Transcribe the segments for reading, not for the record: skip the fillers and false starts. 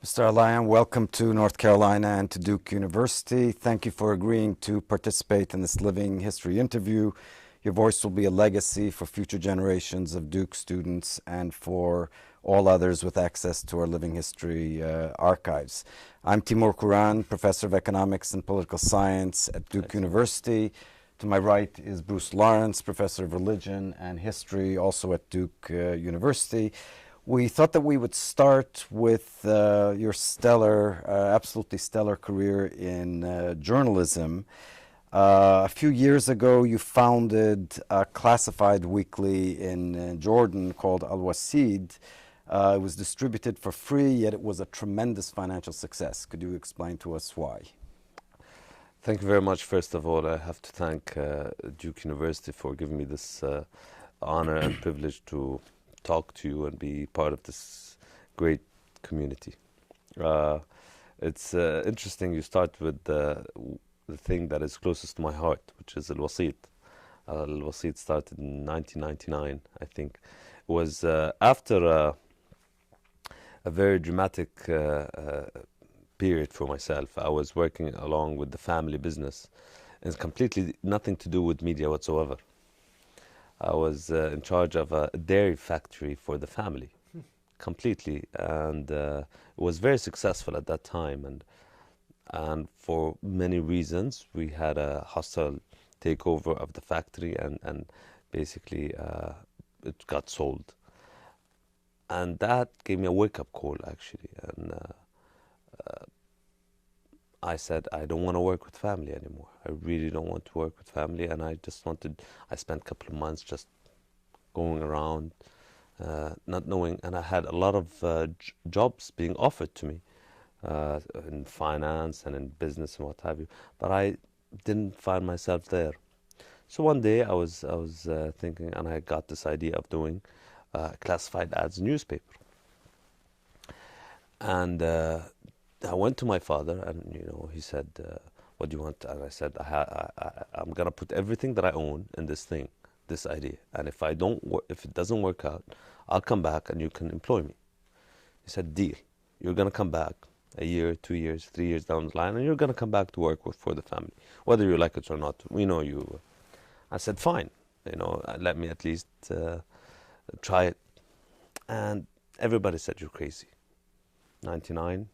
Mr. Alayyan, welcome to North Carolina and to Duke University. Thank you for agreeing to participate in this living history interview. Your voice will be a legacy for future generations of Duke students and for all others with access to our living history archives. I'm Timur Kuran, professor of economics and political science at Duke University. To my right is Bruce Lawrence, professor of religion and history, also at Duke University. We thought that we would start with your stellar, absolutely stellar career in journalism. A few years ago, you founded a classified weekly in Jordan called Al-Wasid. It was distributed for free, yet it was a tremendous financial success. Could you explain to us why? Thank you very much. First of all, I have to thank Duke University for giving me this honor and privilege to talk to you and be part of this great community. It's interesting you start with the thing that is closest to my heart, which is Al-Wasid. Al-Wasid started in 1999, I think. It was after a very dramatic period for myself. I was working along with the family business. It's completely nothing to do with media whatsoever. I was in charge of a dairy factory for the family, completely, and it was very successful at that time. And for many reasons, we had a hostile takeover of the factory, and basically it got sold. And that gave me a wake-up call, actually. And I said, I don't want to work with family anymore. I really don't want to work with family. And I spent a couple of months just going around, not knowing. And I had a lot of jobs being offered to me in finance and in business and what have you. But I didn't find myself there. So one day I was thinking, and I got this idea of doing classified ads newspaper. And I went to my father, and he said, "What do you want?" And I said, "I'm gonna put everything that I own in this thing, this idea. And if it doesn't work out, I'll come back and you can employ me." He said, "Deal. You're gonna come back a year, 2 years, 3 years down the line, and you're gonna come back to work for the family, whether you like it or not. We know you." I said, "Fine. Let me at least try it." And everybody said, "You're crazy." 99.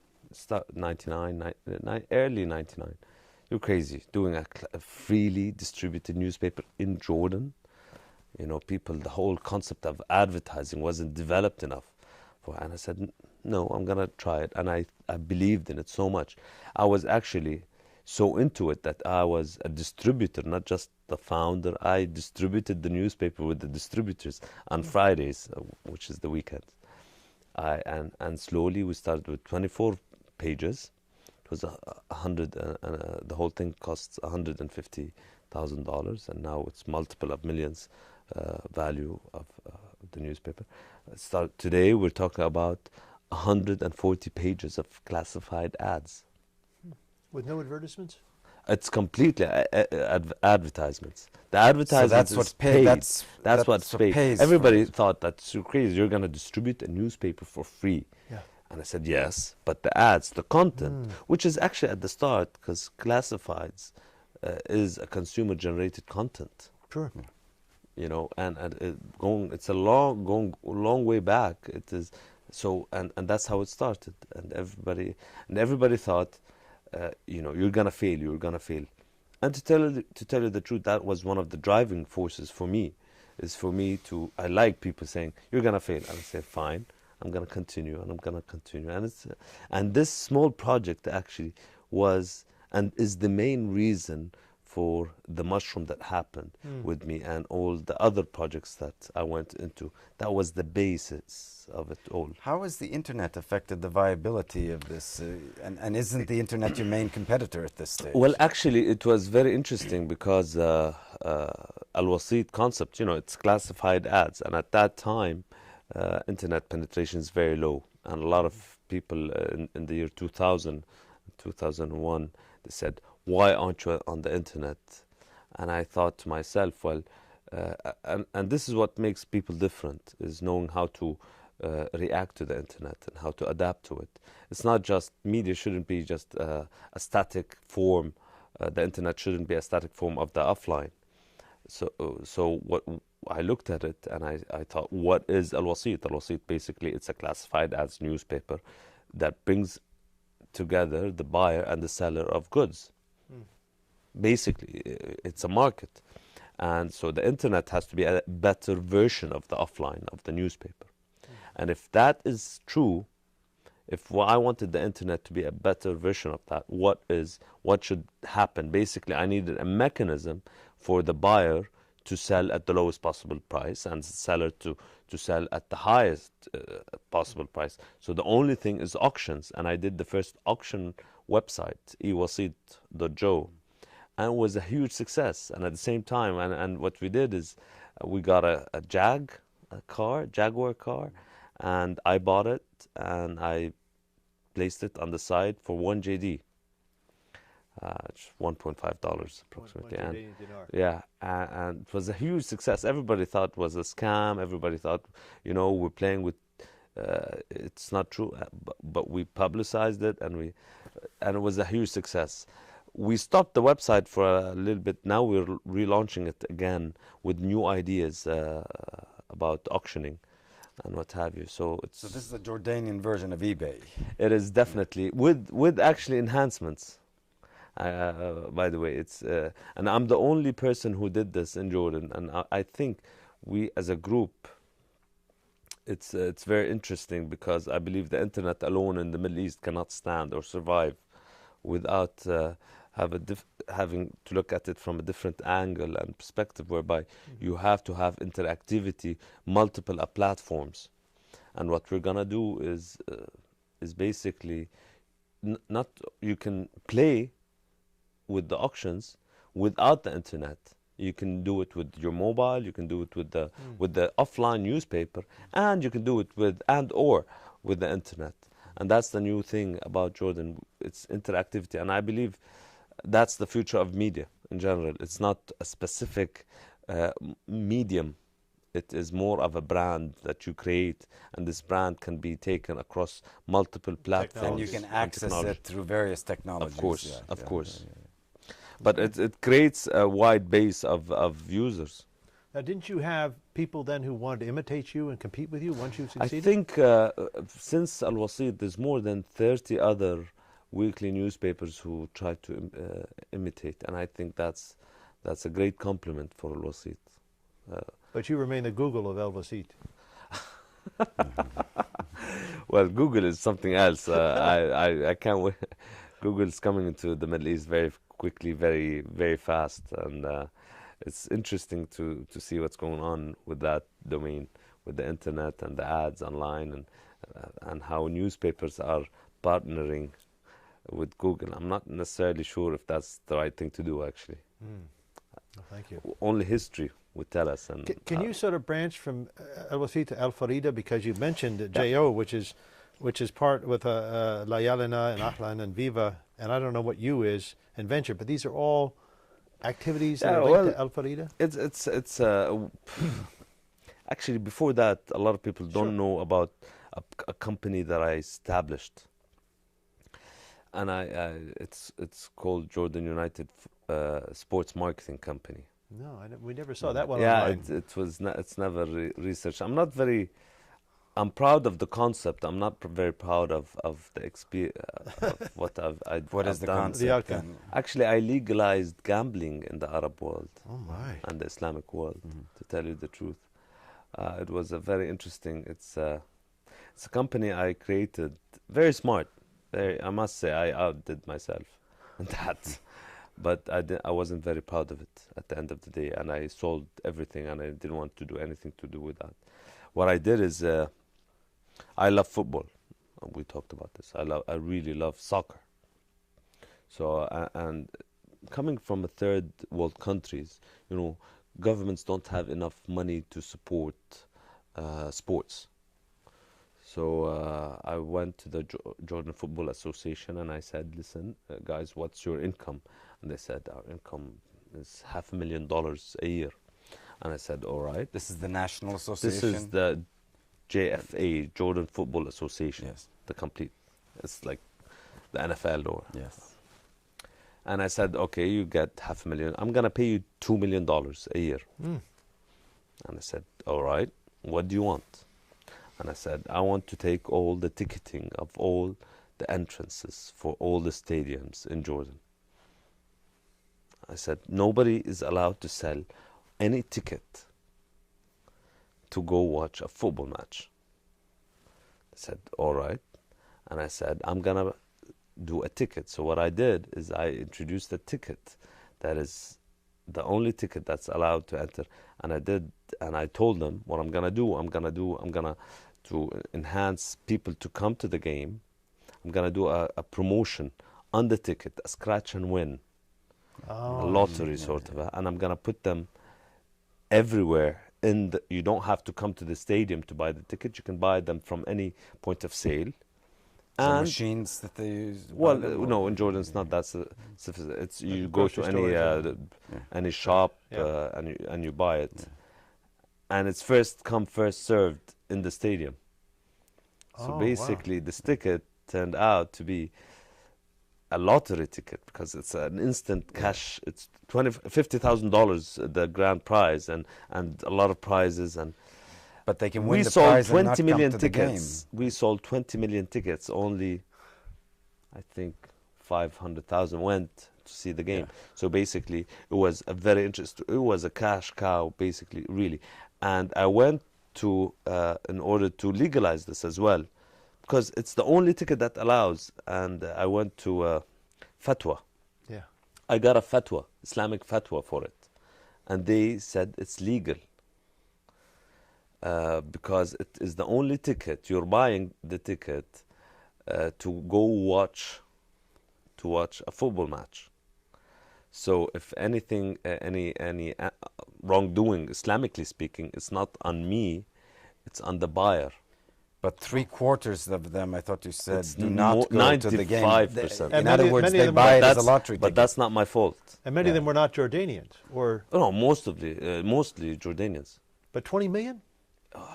Early 99. You're crazy doing a freely distributed newspaper in Jordan. The whole concept of advertising wasn't developed enough and I said, no, I'm gonna try it. And I believed in it so much. I was actually so into it that I was a distributor, not just the founder. I distributed the newspaper with the distributors on Fridays, which is the weekends. And slowly we started with 24 pages. It was 100, the whole thing costs $150,000, and now it's multiple of millions value of the newspaper. Today we're talking about 140 pages of classified ads. With no advertisements? It's completely advertisements. The advertisements so that's what's paid. That's what's paid. Everybody thought that's so crazy. You're going to distribute a newspaper for free. Yeah. And I said, yes, but the ads, the content, which is actually at the start, because classifieds is a consumer-generated content. Sure. It's a long way back. It is so, and that's how it started. And everybody thought, you're gonna fail. And to tell you the truth, that was one of the driving forces for me. I like people saying you're gonna fail, and I say fine, I'm gonna continue, and I'm gonna continue. And this small project actually was and is the main reason for the mushroom that happened with me and all the other projects that I went into. That was the basis of it all. How has the internet affected the viability of this? And isn't the internet your main competitor at this stage? Well, actually, it was very interesting because Al-Wasid concept, it's classified ads. And at that time, internet penetration is very low. And a lot of people in the year 2000, 2001, they said, why aren't you on the internet? And I thought to myself, well, and this is what makes people different, is knowing how to react to the internet and how to adapt to it. It's not just media shouldn't be just a static form. The internet shouldn't be a static form of the offline. So what I looked at it and I thought, what is Al-Wasit? Al-Wasit basically it's a classified as newspaper that brings together the buyer and the seller of goods. Basically, it's a market. And so the internet has to be a better version of the offline, of the newspaper. And if that is true, if I wanted the internet to be a better version of that, what should happen? Basically, I needed a mechanism for the buyer to sell at the lowest possible price and the seller to sell at the highest possible price. So the only thing is auctions. And I did the first auction website, ewasit.jo. And it was a huge success. And at the same time, and what we did is we got a Jaguar car, and I bought it and I placed it on the site for 1 JD. It's $1.5 approximately. One Jordanian dinar. Yeah, and it was a huge success. Everybody thought it was a scam. Everybody thought, we're playing with, it's not true. But we publicized it, and it was a huge success. We stopped the website for a little bit. Now we're relaunching it again with new ideas about auctioning and what have you. So this is a Jordanian version of eBay. it is definitely with actually enhancements. By the way, it's and I'm the only person who did this in Jordan, and I think we as a group, it's very interesting because I believe the internet alone in the Middle East cannot stand or survive without having to look at it from a different angle and perspective, whereby you have to have interactivity, multiple platforms. And what we're gonna do is basically not you can play with the auctions without the internet. You can do it with your mobile, you can do it with the offline newspaper, and you can do it with the internet. And that's the new thing about Jordan. It's interactivity, and I believe that's the future of media in general. It's not a specific medium. It is more of a brand that you create, and this brand can be taken across multiple platforms. And you can access it through various technologies. Of course, of course. Yeah. But it creates a wide base of users. Now, didn't you have people then who wanted to imitate you and compete with you once you I succeeded? think since Al-Wasit, there's more than 30 other weekly newspapers who try to imitate, and I think that's a great compliment for Al-Wasit. But you remain the Google of Al-Wasit. Well, Google is something else. I can't wait. Google is coming into the Middle East very quickly, very, very fast, and it's interesting to see what's going on with that domain, with the internet and the ads online, and how newspapers are partnering with Google. I'm not necessarily sure if that's the right thing to do, actually. Well, thank you. Only history would tell us. And Can you sort of branch from Al-Wasit to Al-Farida, because you mentioned JO, which is part with Layalina and Ahlan and Viva, and I don't know what U is, and Venture, but these are all activities that are linked to Al-Farida? It's actually, before that, a lot of people don't know about a company that I established, and it's called Jordan United Sports Marketing Company. No, we never saw that one Yeah, online. it's never researched. I'm proud of the concept. I'm not very proud of the experience of what I've What is the done. concept? The outcome. Actually, I legalized gambling in the Arab world Oh my. and the Islamic world, to tell you the truth. It was a very interesting. It's a company I created. Very smart. I must say, I outdid myself in that. But I wasn't very proud of it at the end of the day, and I sold everything, and I didn't want to do anything to do with that. What I did is, I love football. We talked about this. I really love soccer. So and coming from a third world countries, governments don't have enough money to support sports. So I went to the Jordan Football Association and I said, listen, guys, what's your income? And they said, our income is $500,000 a year. And I said, all right. This is the National Association? This is the JFA, Jordan Football Association. Yes. The complete. It's like the NFL or. Yes. And I said, okay, you get $500,000. I'm gonna pay you $2 million a year. Mm. And I said, all right, what do you want? And I said, I want to take all the ticketing of all the entrances for all the stadiums in Jordan. I said, nobody is allowed to sell any ticket to go watch a football match. I said, all right. And I said, I'm gonna do a ticket. So what I did is I introduced a ticket that is the only ticket that's allowed to enter. And I told them what I'm gonna do. I'm gonna to enhance people to come to the game. I'm gonna do a promotion on the ticket, a scratch and win, a lottery sort of, and I'm gonna put them everywhere. You don't have to come to the stadium to buy the ticket. You can buy them from any point of sale. And machines that they use. Well, no, in Jordan it's not that. It's you go to any shop and you buy it, and it's first come first served in the stadium. So basically, this ticket turned out to be a lottery ticket because it's an instant cash. It's $50,000 the grand prize and a lot of prizes and. But they can win the sold prize 20 and not million come to tickets. The game. We sold 20 million tickets. Only, I think, 500,000 went to see the game. Yeah. So basically, it was a very interesting. It was a cash cow, basically, really. And I went to in order to legalize this as well, because it's the only ticket that allows. And I went to fatwa. Yeah. I got a fatwa, Islamic fatwa for it, and they said it's legal. Because it is the only ticket. You're buying the ticket to go watch a football match. So if anything, any wrongdoing, Islamically speaking, it's not on me, it's on the buyer. But 3/4 of them, I thought you said, It's do not go to the game. 95%. In other words, they buy it as a lottery But ticket. that's not my fault. And many of them were not Jordanians, or No, mostly Jordanians. but 20 million.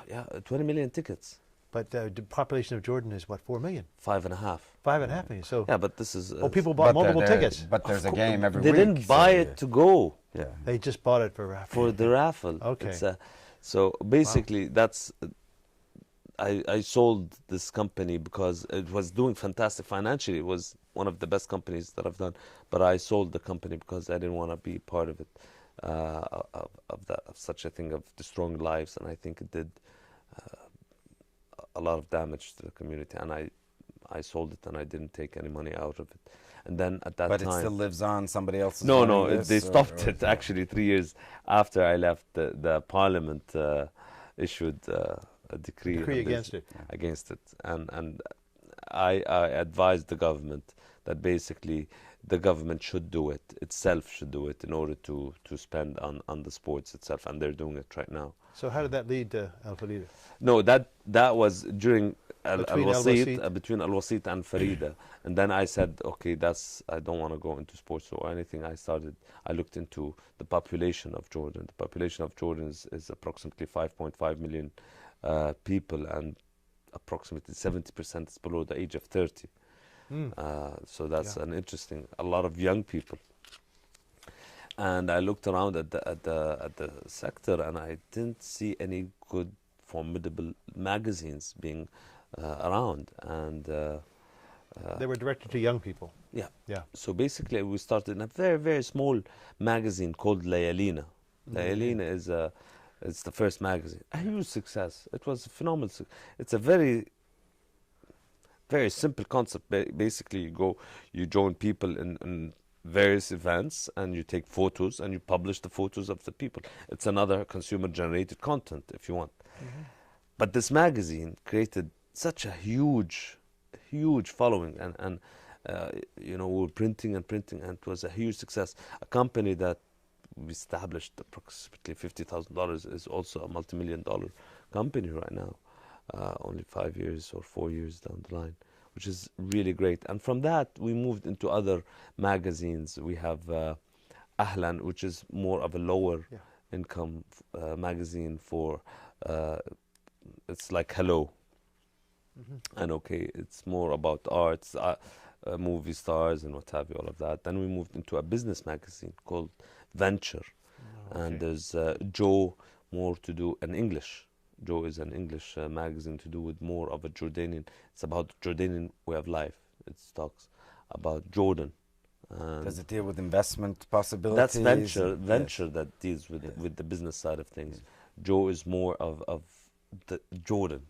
Yeah, 20 million tickets. But the population of Jordan is what, 4 million? 5.5. 5.5 million. So Yeah, but this is. people bought multiple tickets. But there's a game every They week. didn't buy it to go. Yeah. They just bought it for raffle. For the raffle. Okay. So basically, that's. I sold this company because it was doing fantastic financially. It was one of the best companies that I've done. But I sold the company because I didn't want to be part of it, of such a thing, of destroying lives. And I think it did a lot of damage to the community. And I sold it and I didn't take any money out of it. And then at that time... But it still lives on, somebody else is No, running this, they stopped or it actually 3 years after I left. The parliament issued a decree Against it. Against it, and I advised the government that basically the government should do it itself, should do it in order to spend on the sports itself, and they're doing it right now. So how did that lead to Al Farida? No, that was during Between Al-Wasit, between Al-Wasit and Farida. And then I said, okay, I don't want to go into sports or anything. I looked into the population of Jordan. The population of Jordan is approximately 5.5 million people, and approximately 70% is below the age of 30. So that's an interesting, a lot of young people. And I looked around at the sector, and I didn't see any good, formidable magazines being around. And They were directed to young people. yeah. Yeah. So basically, we started in a very, very small magazine called Layalina. Layalina it's the first magazine. A huge success. It was phenomenal. It's a very, very simple concept. Basically, you join people in various events, and you take photos, and you publish the photos of the people. It's another consumer-generated content, if you want. But this magazine created such a huge following, and we were printing, and it was a huge success. A company that we established approximately $50,000 is also a multi-million-dollar company right now, only 5 years or 4 years down the line, which is really great. And from that, we moved into other magazines. We have Ahlan, which is more of a lower income magazine for it's like hello. And okay, it's more about arts, movie stars and what have you, all of that. Then we moved into a business magazine called Venture. And there's Joe, more to do in English. Joe is an English magazine to do with more of a Jordanian. It's about Jordanian way of life. It talks about Jordan. Does it deal with investment possibilities? That's Venture that deals with the business side of things. Joe is more of the Jordan,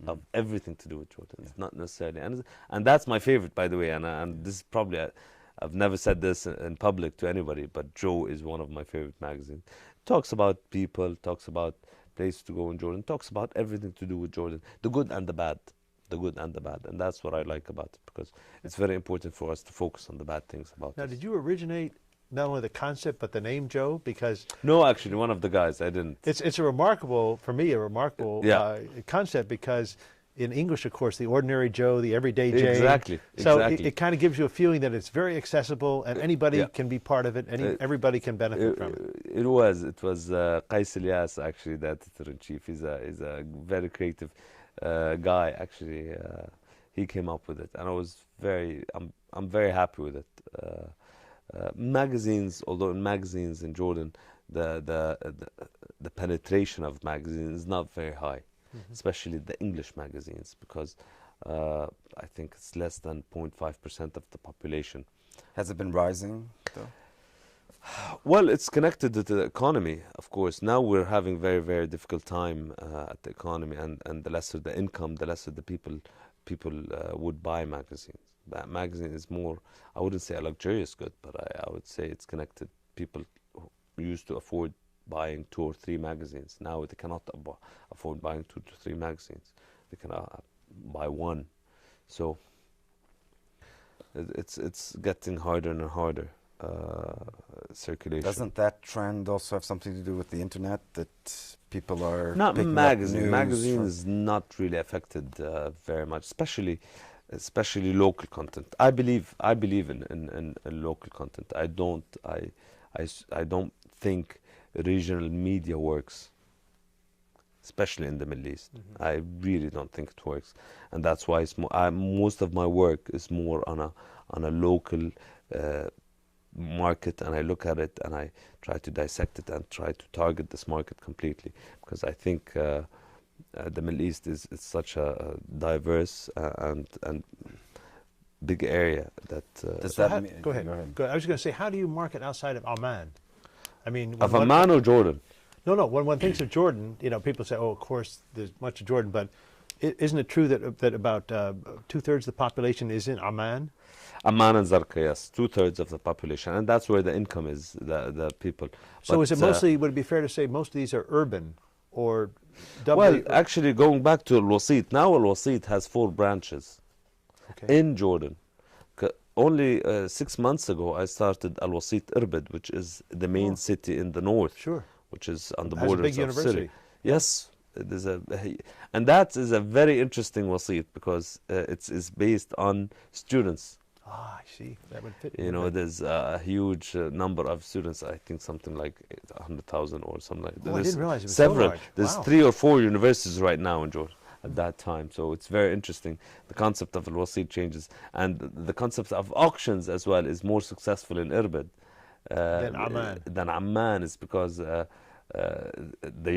of everything to do with Jordan. It's not necessarily, and that's my favorite, by the way. And this is probably, I've never said this in public to anybody, but Joe is one of my favorite magazines. Talks about people, talks about places to go in Jordan, talks about everything to do with Jordan, the good and the bad. The good and the bad, and that's what I like about it, because it's very important for us to focus on the bad things about it. Now, did you originate not only the concept but the name Joe? Because no, actually, one of the guys, I didn't. It's a remarkable, for me, a remarkable concept, because in English, of course, the ordinary Joe, the everyday Jane. Exactly. So it kind of gives you a feeling that it's very accessible and anybody can be part of it. Everybody can benefit from it. It was Qais Ilyas, actually, the editor-in-chief. He's a very creative guy. Actually, he came up with it, and I'm very happy with it. Magazines, although in magazines in Jordan, the penetration of magazines is not very high. Especially the English magazines, because I think it's less than 0.5% of the population. Has it been rising, though? Well, it's connected to the economy, of course. Now we're having very, very difficult time at the economy, and the lesser the income, the lesser the people would buy magazines. That magazine is more, I wouldn't say a luxurious good, but I would say it's connected. People who used to afford buying 2 or 3 magazines. Now they cannot afford buying 2 to 3 magazines. They can buy 1. So it's getting harder and harder. Circulation. Doesn't that trend also have something to do with the internet, that people are not picking magazine? Up news magazine is not really affected very much, especially local content. I believe in local content. I don't think regional media works, especially in the Middle East. I really don't think it works, and that's why most of my work is more on a local market, and I look at it and I try to dissect it and try to target this market completely, because I think the Middle East is such a diverse and big area that. Go ahead. I was going to say, how do you market outside of Amman? I mean, of Amman or Jordan? No. When one thinks of Jordan, people say, "Oh, of course, there's much of Jordan," but isn't it true that about 2/3 of the population is in Amman? Amman and Zarqa, yes, 2/3 of the population, and that's where the income is, the people. So but, is it mostly? Would it be fair to say most of these are urban, or well, actually, going back to Al-Wasit, now Al-Wasit has 4 branches in Jordan. Only 6 months ago, I started Al-Wasit Irbid, which is the main city in the north, which is on the borders of Syria. Yes, it is and that is a very interesting Wasit, because it is based on students. Ah, I see. That would fit. There's a huge number of students. I think something like 100,000 or something like that. I didn't realize it was several. So large. There's 3 or 4 universities right now in Jordan at that time. So it's very interesting. The concept of Al-Wasit changes, and the concept of auctions as well is more successful in Irbid than Amman. Is because the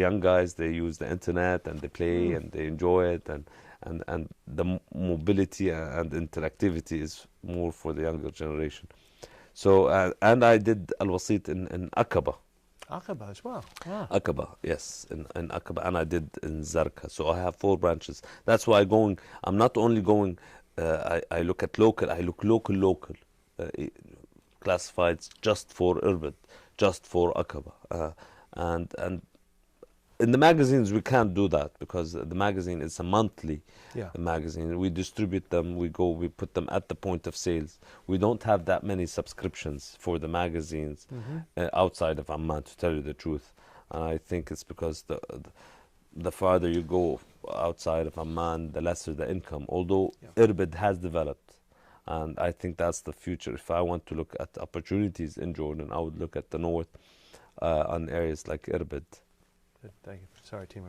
young guys, they use the internet and they play and they enjoy it, and the mobility and interactivity is more for the younger generation. So and I did Al-Wasit in Aqaba. Aqaba as well. Wow. Aqaba, yes, in Aqaba, and I did in Zarqa. So I have 4 branches. That's why I'm not only going, I look at local, I look local, classified just for Irbid, just for Aqaba. And in the magazines, we can't do that, because the magazine is a monthly magazine. We distribute them, we put them at the point of sales. We don't have that many subscriptions for the magazines outside of Amman, to tell you the truth. And I think it's because the farther you go outside of Amman, the lesser the income, although Irbid has developed. And I think that's the future. If I want to look at opportunities in Jordan, I would look at the north on areas like Irbid. Thank you. Sorry, Timur.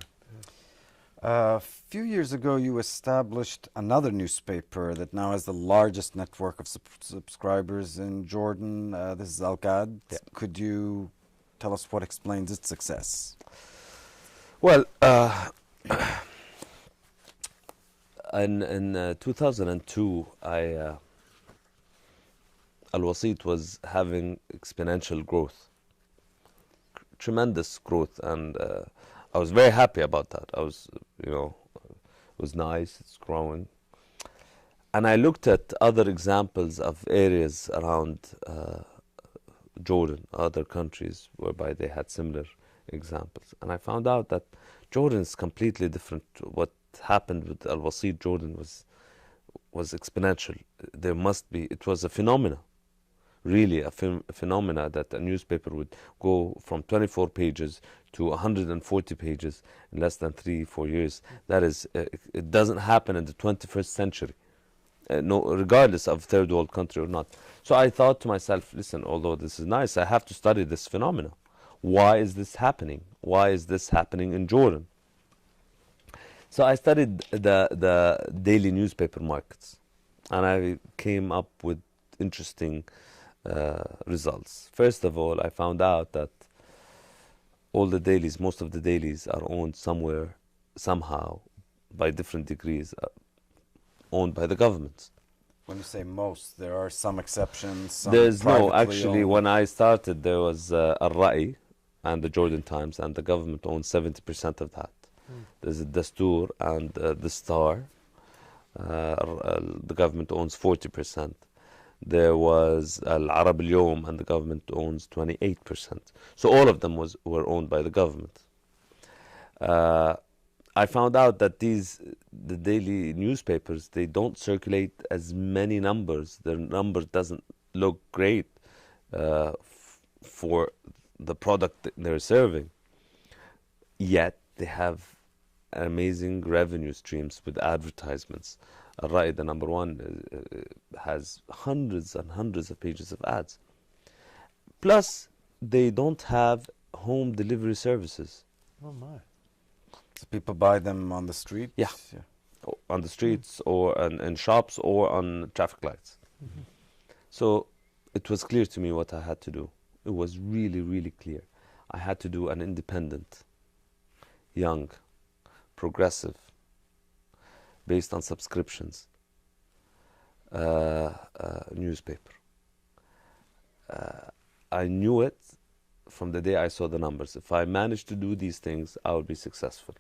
A few years ago, you established another newspaper that now has the largest network of subscribers in Jordan. This is Al Qad. Yeah. Could you tell us what explains its success? Well, in 2002, Al-Wasit was having exponential growth, tremendous growth, and I was very happy about that. I was, it was nice, it's growing. And I looked at other examples of areas around Jordan, other countries whereby they had similar examples. And I found out that Jordan is completely different. What happened with Al-Wasit Jordan was exponential. There must be, it was a phenomena, really a phenomena, that a newspaper would go from 24 pages to 140 pages in less than 3-4 years. That is, it doesn't happen in the 21st century, no, regardless of third world country or not. So I thought to myself, listen, although this is nice, I have to study this phenomena. Why is this happening? Why is this happening in Jordan? So I studied the daily newspaper markets, and I came up with interesting results. First of all, I found out that all the dailies, most of the dailies, are owned somewhere, somehow, by different degrees, owned by the government. When you say most, there are some exceptions. Some There's no, privately actually, owned. when I started, there was Al-Ra'i and the Jordan Times, and the government owns 70% of that. There's a Dastur and the Star. The government owns 40%. There was Al-Arab Al-Yawm, and the government owns 28%. So all of them were owned by the government. I found out that the daily newspapers, they don't circulate as many numbers. Their number doesn't look great for the product that they're serving. Yet they have amazing revenue streams with advertisements. Al-Ra'i, the number one, has hundreds and hundreds of pages of ads. Plus, they don't have home delivery services. Oh my! So people buy them on the street? Yeah. On the streets or in shops or on traffic lights. Mm-hmm. So it was clear to me what I had to do. It was really, really clear. I had to do an independent, young, progressive, based on subscriptions, newspaper. I knew it from the day I saw the numbers. If I managed to do these things, I would be successful.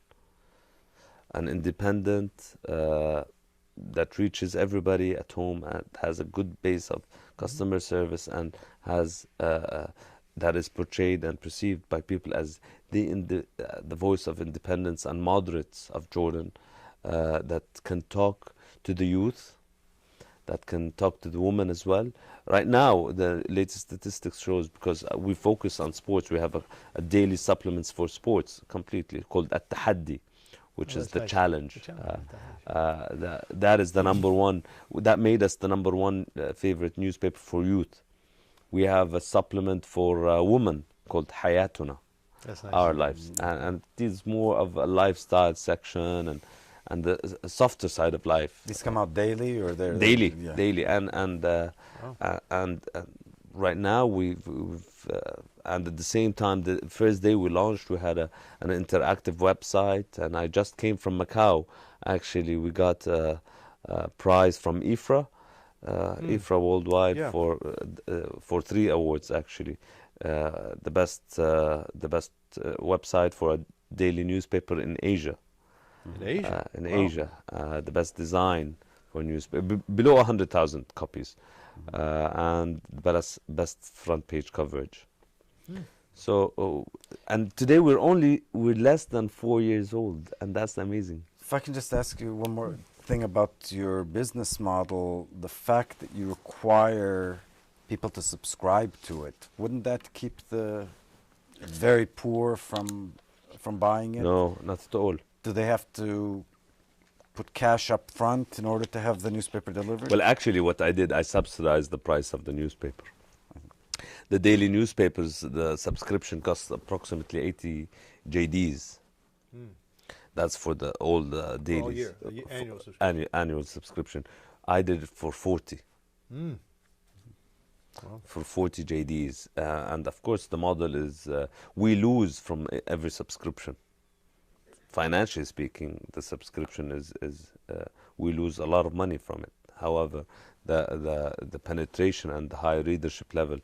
An independent that reaches everybody at home and has a good base of customer service and has that is portrayed and perceived by people as the voice of independence and moderates of Jordan, that can talk to the youth, that can talk to the women as well. Right now, the latest statistics shows, because we focus on sports, we have a daily supplements for sports completely called At-Tahaddi, which is the challenge. That is the number one. That made us the number one favorite newspaper for youth. We have a supplement for women called Hayatuna, That's nice. Our Lives, and it is more of a lifestyle section and the softer side of life. These come out daily, or they're Daily, yeah. daily, and right now we've and at the same time, the first day we launched, we had an interactive website, and I just came from Macau. Actually, we got a prize from IFRA, IFRA Worldwide, Yeah. for 3 awards actually. The best website for a daily newspaper in Asia. In Asia. In Wow. Asia, the best design for newspaper, below 100,000 copies, and best front page coverage. So, and today we're less than 4 years old, and that's amazing. If I can just ask you one more thing about your business model, the fact that you require people to subscribe to it, wouldn't that keep the very poor from buying it? No, not at all. Do they have to put cash up front in order to have the newspaper delivered? Well, actually, what I did, I subsidized the price of the newspaper. The daily newspapers, the subscription costs approximately 80 JDs. That's for the all the dailies. All year, annual subscription. Annual subscription. I did it for 40. Mm. Wow. For 40 JDs. And of course, the model is we lose from every subscription. Financially speaking, the subscription is we lose a lot of money from it. However, the penetration and the high readership level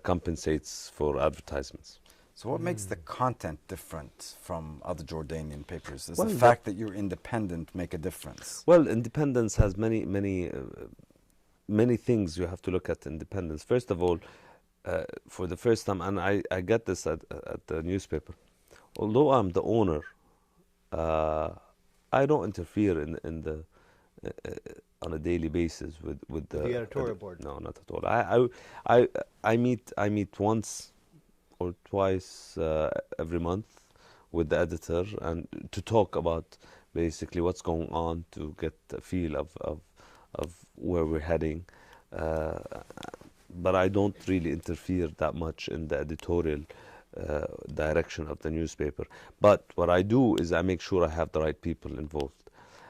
compensates for advertisements. So what makes the content different from other Jordanian papers? Does Well, the fact that you're independent make a difference? Well, independence has many things you have to look at independence. First of all, for the first time, and I get this at the newspaper, although I'm the owner, I don't interfere in the on a daily basis with the editorial board. No, not at all. I meet once or twice every month with the editor and to talk about basically what's going on, to get a feel of where we're heading. But I don't really interfere that much in the editorial direction of the newspaper. But what I do is I make sure I have the right people involved.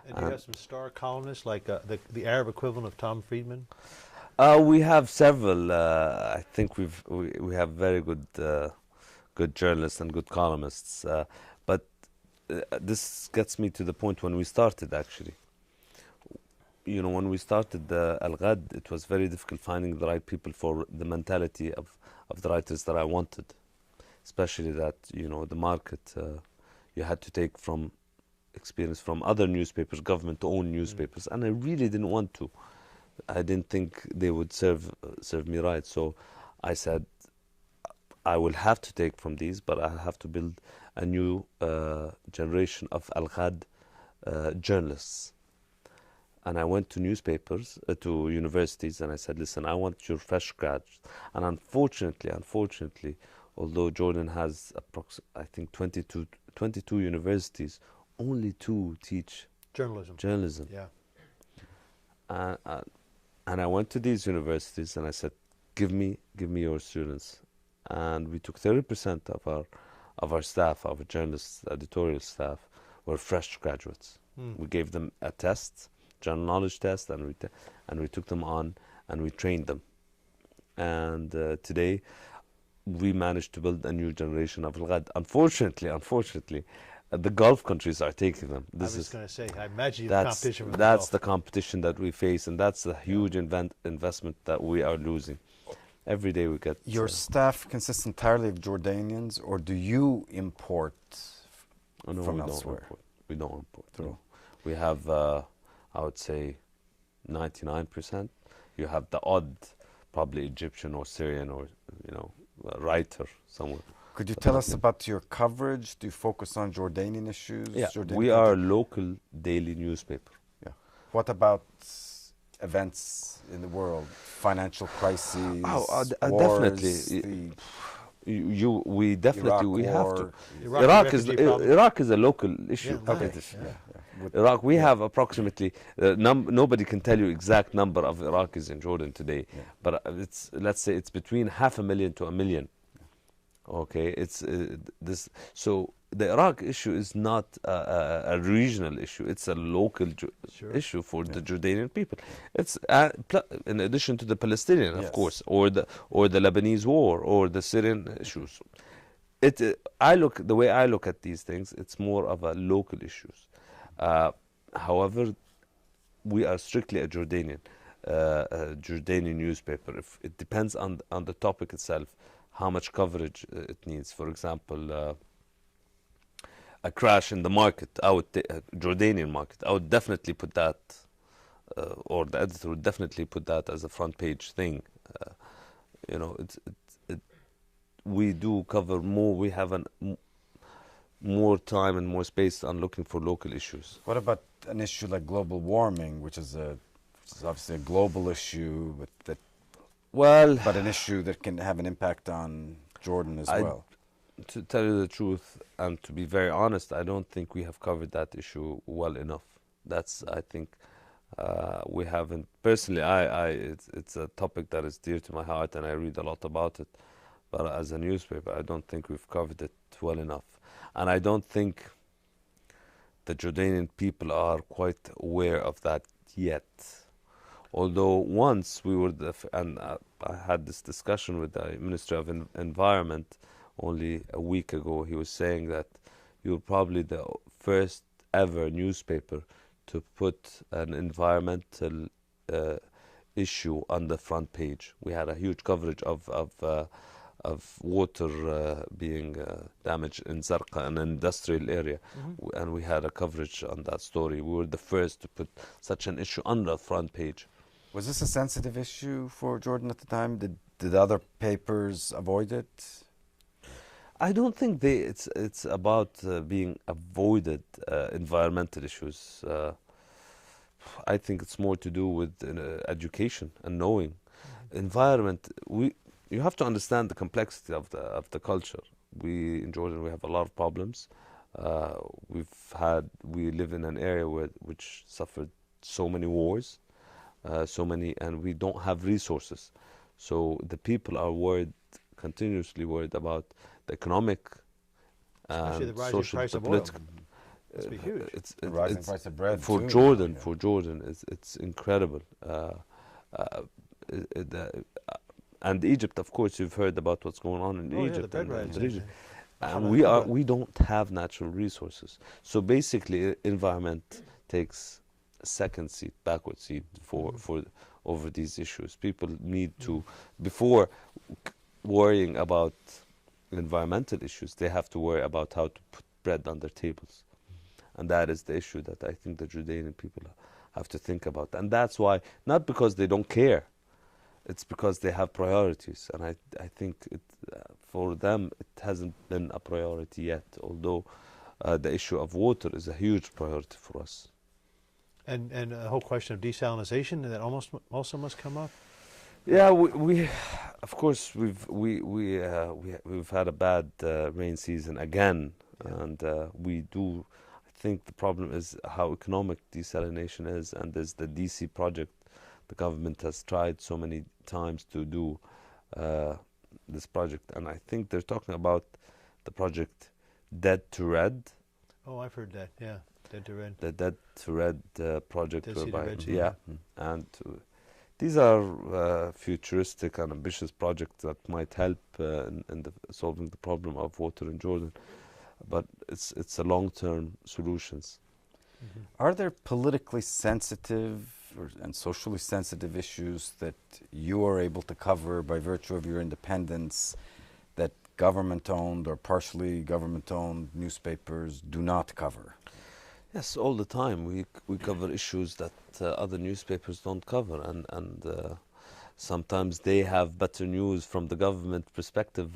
And do you have some star columnists like the Arab equivalent of Tom Friedman? We have several. I think we have very good journalists and good columnists. But this gets me to the point when we started, actually. You know, when we started Al-Ghad, it was very difficult finding the right people for the mentality of the writers that I wanted. Especially that, you know, the market, you had to take from experience from other newspapers, government-owned newspapers, and I really didn't want to. I didn't think they would serve me right. So I said, I will have to take from these, but I have to build a new generation of Al-Ghad journalists. And I went to newspapers, to universities, and I said, listen, I want your fresh grads. And unfortunately, although Jordan has I think 22 universities, only 2 teach journalism. Yeah. And I went to these universities and I said, give me your students. And we took 30% of our staff, our journalists, editorial staff, were fresh graduates. We gave them a test, general knowledge test, and we took them on and we trained them. And today we managed to build a new generation of Al-Ghad. Unfortunately, the Gulf countries are taking them. I was going to say, I imagine the competition with that's the the competition that we face, and that's the huge investment that we are losing. Every day we get... Your staff consists entirely of Jordanians, or do you import from elsewhere? We don't import. No. We have, I would say, 99%. You have the odd, probably Egyptian or Syrian or, you know, writer somewhere. Could you tell us about your coverage? Do you focus on Jordanian issues? Yeah, Jordanian we are a local daily newspaper. Yeah. What about events in the world? Financial crises, wars, definitely. We definitely have to. Iraq is a local issue. Yeah, okay. Iraq, we have approximately, nobody can tell you exact number of Iraqis in Jordan today, but let's say it's between 500,000 to 1 million. Okay, it's this. So the Iraq issue is not a regional issue; it's a local issue for the Jordanian people. It's in addition to the Palestinian, of course, or the Lebanese war or the Syrian issues. The way I look at these things, it's more of a local issues. However, we are strictly a Jordanian newspaper. It depends on the topic itself, how much coverage it needs. For example, a crash in the market, Jordanian market, I would definitely put that, or the editor would definitely put that as a front page thing. You know, we do cover more. We have more time and more space on looking for local issues. What about an issue like global warming, which is obviously a global issue, but an issue that can have an impact on Jordan as well? To tell you the truth and to be very honest, I don't think we have covered that issue well enough. I think we haven't. Personally, it's a topic that is dear to my heart and I read a lot about it. But as a newspaper, I don't think we've covered it well enough. And I don't think the Jordanian people are quite aware of that yet. Although once we were, I had this discussion with the Minister of Environment only a week ago. He was saying that you're probably the first ever newspaper to put an environmental issue on the front page. We had a huge coverage of water being damaged in Zarqa, an industrial area, and we had a coverage on that story. We were the first to put such an issue on the front page. Was this a sensitive issue for Jordan at the time? Did other papers avoid it? I don't think it's about being avoided environmental issues. I think it's more to do with education and knowing. Environment, you have to understand the complexity of the culture. We in Jordan, we have a lot of problems. We live in an area which suffered so many wars, and we don't have resources. So the people are continuously worried about the economic Especially the and rising social, price the of oil. political. Must be huge. The rising price of bread For too, Jordan. yeah. For Jordan, it's incredible. And Egypt, of course, you've heard about what's going on in Egypt the and bread the rising. region. And we don't have natural resources. So basically, environment takes a second seat, backward seat for over these issues. People need to, before worrying about environmental issues, they have to worry about how to put bread on their tables. And that is the issue that I think the Jordanian people have to think about. And that's why, not because they don't care, it's because they have priorities. And I think for them, it hasn't been a priority yet, although the issue of water is a huge priority for us. And the whole question of desalination, that also must come up? Yeah, we of course we've had a bad rain season again, and I think the problem is how economic desalination is, and there's the DC project. The government has tried so many times to do this project, and I think they're talking about the project Dead to Red. Oh, I've heard that. Yeah, Dead to Red. The Dead to Red project, Dead Sea to whereby Red Sea. and these are futuristic and ambitious projects that might help in solving the problem of water in Jordan, but it's a long-term solutions. Are there politically sensitive and socially sensitive issues that you are able to cover by virtue of your independence that government-owned or partially government-owned newspapers do not cover? Yes, all the time we cover issues that other newspapers don't cover, and sometimes they have better news from the government perspective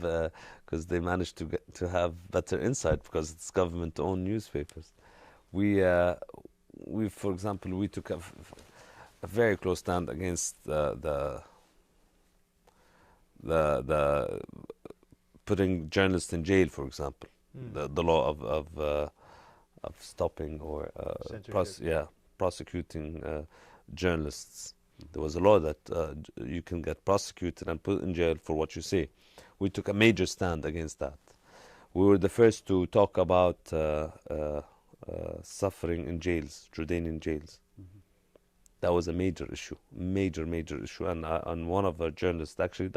because they manage to have better insight because it's government-owned newspapers. For example, we took a very close stand against the putting journalists in jail, for example, the law of stopping or prosecuting journalists. There was a law that you can get prosecuted and put in jail for what you say. We took a major stand against that. We were the first to talk about suffering in jails, Jordanian jails. That was a major issue, major issue. And one of our journalists, actually,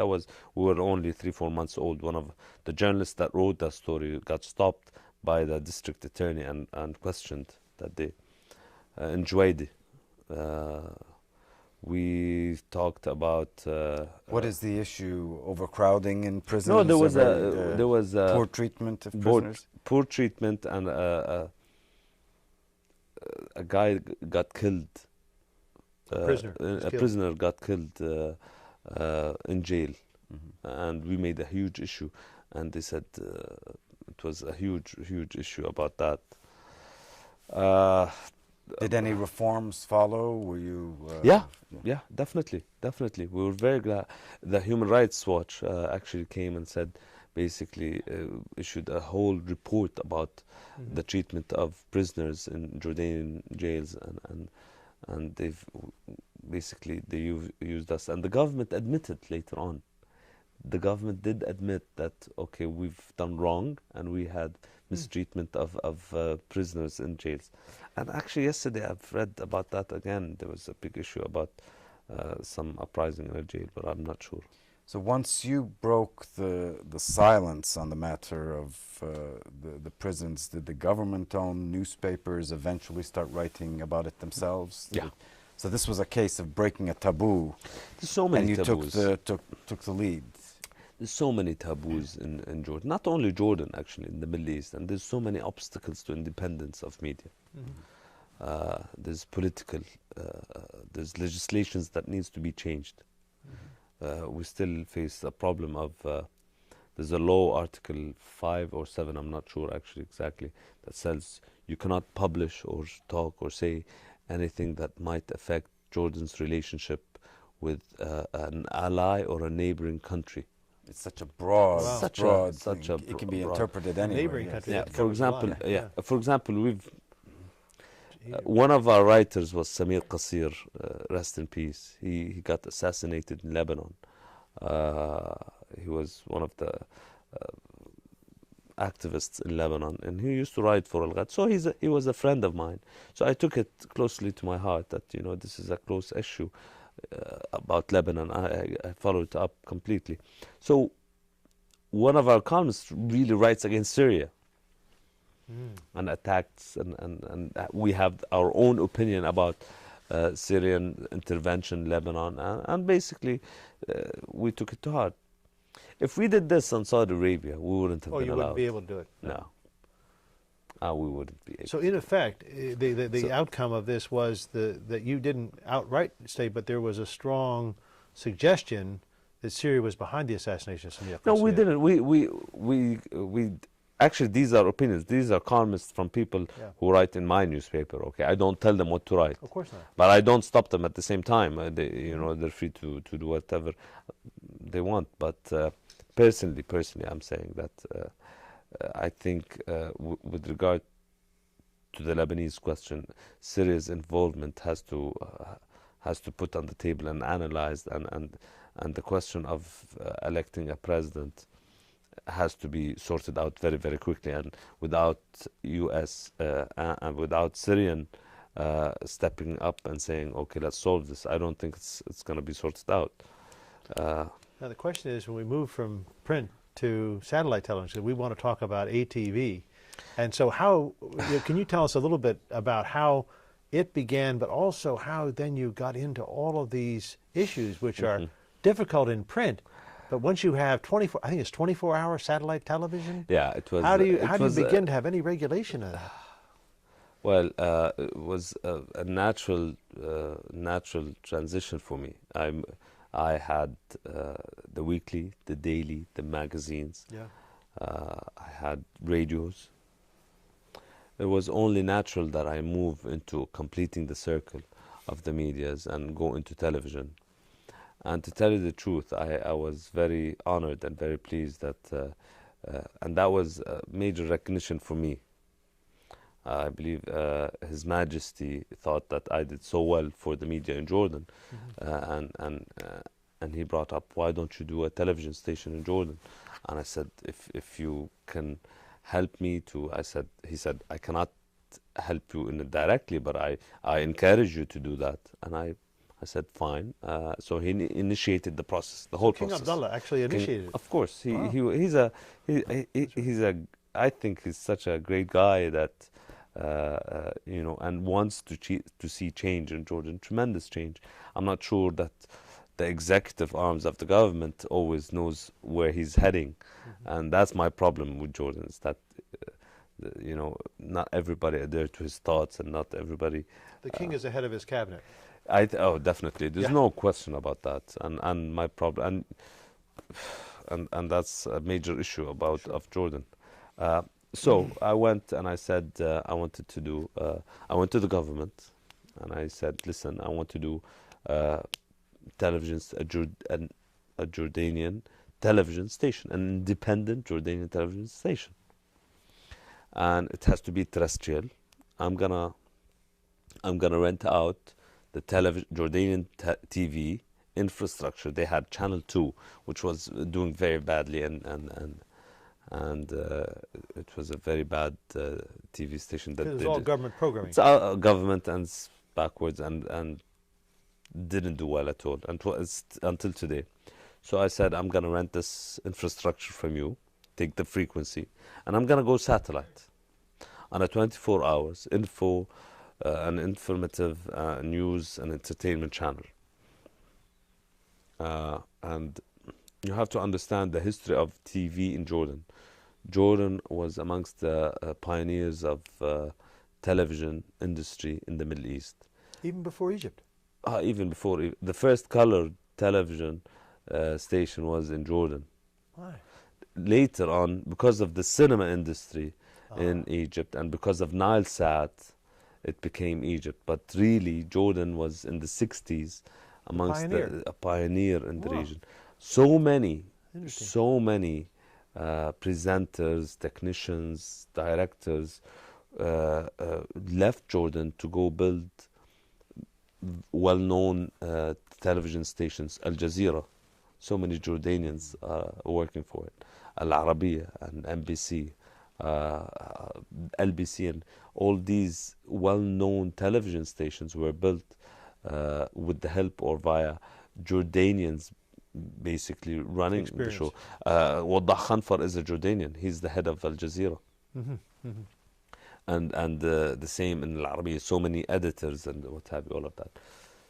we were only 3-4 months old. One of the journalists that wrote that story got stopped by the district attorney and questioned that day. In Juwaidi, we talked about what is the issue? Overcrowding in prisons? No, there was poor treatment of prisoners. Poor treatment, and a guy got killed. A prisoner got killed in jail, and we made a huge issue. And they said it was a huge issue about that. Did any reforms follow? Were you? Yeah, definitely. We were very glad. The Human Rights Watch actually came and said, basically issued a whole report about the treatment of prisoners in Jordanian jails, and they used us. And the government admitted later on the government did admit that, okay, we've done wrong and we had mistreatment of prisoners in jails. And actually yesterday I've read about that again. There was a big issue about some uprising in a jail, but I'm not sure. So once you broke the silence on the matter of the prisons, did the government-owned newspapers eventually start writing about it themselves? Yeah. So this was a case of breaking a taboo. There's so many and you taboos. took the lead. There's so many taboos in Jordan. Not only Jordan, actually, in the Middle East. And there's so many obstacles to independence of media. There's political, there's legislations that needs to be changed. We still face a problem of, there's a law, Article 5 or 7, I'm not sure actually exactly, that says you cannot publish or talk or say anything that might affect Jordan's relationship with an ally or a neighboring country. It's such a broad, it can be interpreted anywhere. Neighboring yes. country. Yeah, that for covers a example, lot. for example, one of our writers was Samir Qasir, rest in peace. He got assassinated in Lebanon. He was one of the activists in Lebanon, and he used to write for Al-Ghad. So he was a friend of mine. So I took it closely to my heart that, you know, this is a close issue about Lebanon. I followed it up completely. So one of our columnists really writes against Syria and attacks, and we have our own opinion about Syrian intervention in Lebanon, and basically we took it to heart. If we did this on Saudi Arabia, we wouldn't have been you allowed. wouldn't be able to do it. No. We wouldn't be able. So in effect, the outcome of this was that you didn't outright say, but there was a strong suggestion that Syria was behind the assassination of Samir Qasir. No, we didn't. We actually, these are opinions. These are columnists from people who write in my newspaper. Okay, I don't tell them what to write. Of course not. But I don't stop them at the same time. They're free to do whatever they want. But personally, I'm saying that I think with regard to the Lebanese question, Syria's involvement has to put on the table and analyzed, and the question of electing a president has to be sorted out very, very quickly, and without U.S. And without Syrian stepping up and saying, okay, let's solve this, I don't think it's going to be sorted out. Now the question is, when we move from print to satellite television, we want to talk about ATV. And so can you tell us a little bit about how it began, but also how then you got into all of these issues which are difficult in print, but once you have 24-hour satellite television? Yeah, it was. How do you begin to have any regulation of that? Well, it was a natural transition for me. I had the weekly, the daily, the magazines. Yeah. I had radios. It was only natural that I move into completing the circle of the medias and go into television. And to tell you the truth, I was very honored and very pleased that, and that was a major recognition for me. I believe His Majesty thought that I did so well for the media in Jordan, and he brought up, why don't you do a television station in Jordan? And I said, if you can help me to, he said, I cannot help you in it directly, but I encourage you to do that. And I said, fine. So he initiated the process, the whole process. King Abdullah actually initiated it. Of course, he's a. I think he's such a great guy that, and wants to see change in Jordan, tremendous change. I'm not sure that the executive arms of the government always knows where he's heading, and that's my problem with Jordan, is that not everybody adhere to his thoughts, and not everybody. The king is the head of his cabinet. Definitely. There's no question about that, and my problem, and that's a major issue of Jordan. So I went and I said I wanted to do. I went to the government, and I said, listen, I want to do television, a Jordanian television station, an independent Jordanian television station, and it has to be terrestrial. I'm gonna rent out the Jordanian TV infrastructure. They had Channel 2, which was doing very badly, and it was a very bad TV station that It was did all government programming. it's government and backwards and didn't do well at all until today. So I said, I'm going to rent this infrastructure from you, take the frequency, and I'm going to go satellite on a 24 hours info, an informative news and entertainment channel. And you have to understand the history of TV in Jordan. Jordan was amongst the pioneers of television industry in the Middle East. Even before Egypt? Even before. The first colored television station was in Jordan. Why? Later on, because of the cinema industry in Egypt and because of Nilesat, it became Egypt. But really, Jordan was in the 60s amongst a pioneer in the region. So many presenters, technicians, directors left Jordan to go build well-known television stations. Al Jazeera, so many Jordanians are working for it. Al Arabiya and NBC, LBC, and all these well-known television stations were built with the help or via Jordanians basically running the show. Waddah Khanfar is a Jordanian. He's the head of Al Jazeera. And the same in Al Arabiya, so many editors and what have you, all of that.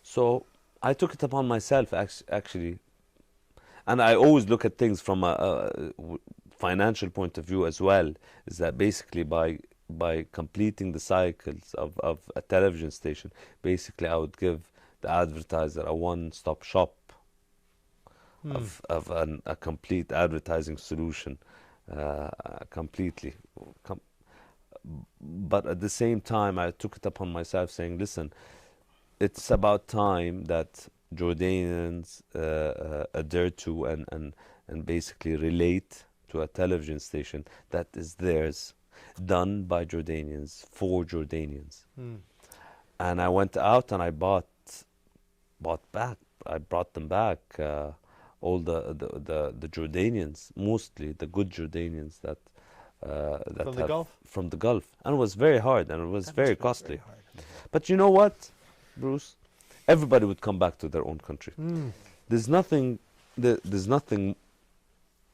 So I took it upon myself actually, and I always look at things from a financial point of view as well, is that basically by completing the cycles of a television station, basically I would give the advertiser a one-stop shop of a complete advertising solution, completely. But at the same time, I took it upon myself saying, listen, it's about time that Jordanians adhere to and basically relate to a television station that is theirs, done by Jordanians, for Jordanians. And I went out and I bought them back all the Jordanians, mostly the good Jordanians that from the Gulf? From the Gulf. And it was very hard and it was very costly. But you know what, Bruce? Everybody would come back to their own country. There's nothing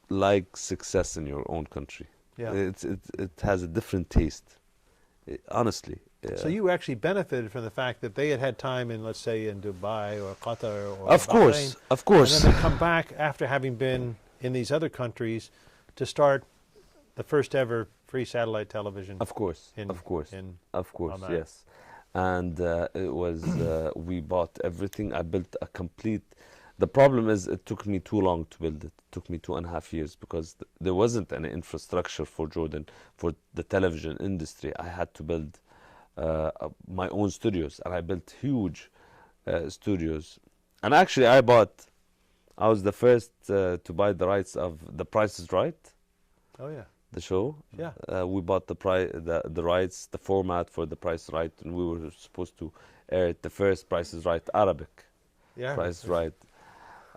like success in your own country. Yeah. It has a different taste, honestly. So you actually benefited from the fact that they had time in, let's say, in Dubai or Qatar or of Bahrain, course. And then they come back after having been in these other countries to start the first ever free satellite television. Of course, yes. And it was, we bought everything. I built a complete, the problem is it took me too long to build it. It took me 2.5 years because there wasn't any infrastructure for Jordan, for the television industry. I had to build my own studios, and I built huge studios. And actually I was the first to buy the rights of The Price is Right. Oh yeah. The show. Yeah. We bought the rights, the format for The Price is Right, and we were supposed to air it, the first Price is Right Arabic. Yeah. Price is Right.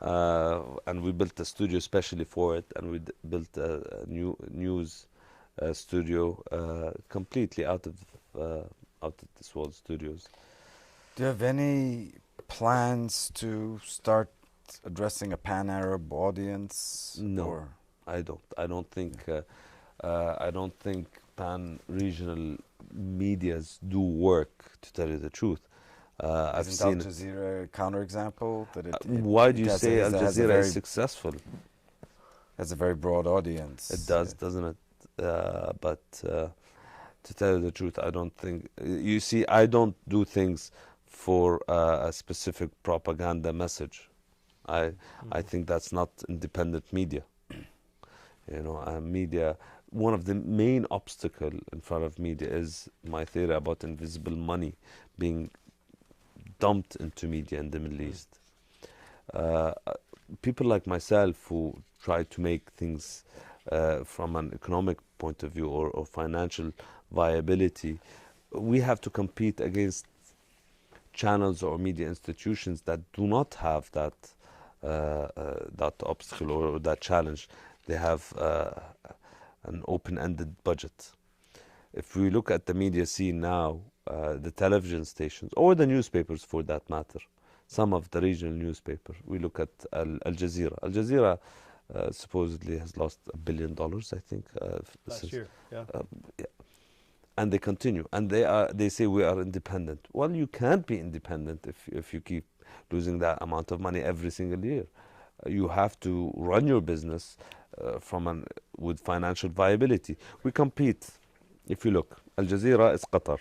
And we built a studio especially for it, and we built a new news studio completely out of this world studios. Do you have any plans to start addressing a pan-Arab audience? No, or? I don't. I don't think pan-regional medias do work, to tell you the truth. I've seen Al Jazeera a counterexample? Why do you say Al Jazeera is successful? Has a very broad audience. It does, doesn't it? But to tell you the truth, I don't think. You see, I don't do things for a specific propaganda message. I think that's not independent media. You know, media. One of the main obstacle in front of media is my theory about invisible money being dumped into media in the Middle East. People like myself who try to make things from an economic point of view or financial viability, we have to compete against channels or media institutions that do not have that that obstacle or that challenge. They have an open-ended budget. If we look at the media scene now, the television stations, or the newspapers for that matter, some of the regional newspapers, we look at Al Jazeera. Al Jazeera supposedly has lost $1 billion, I think. Last year, yeah. Yeah. And they continue, and they say we are independent. Well, you can't be independent if you keep losing that amount of money every single year. You have to run your business with financial viability. We compete. If you look, Al Jazeera is Qatar,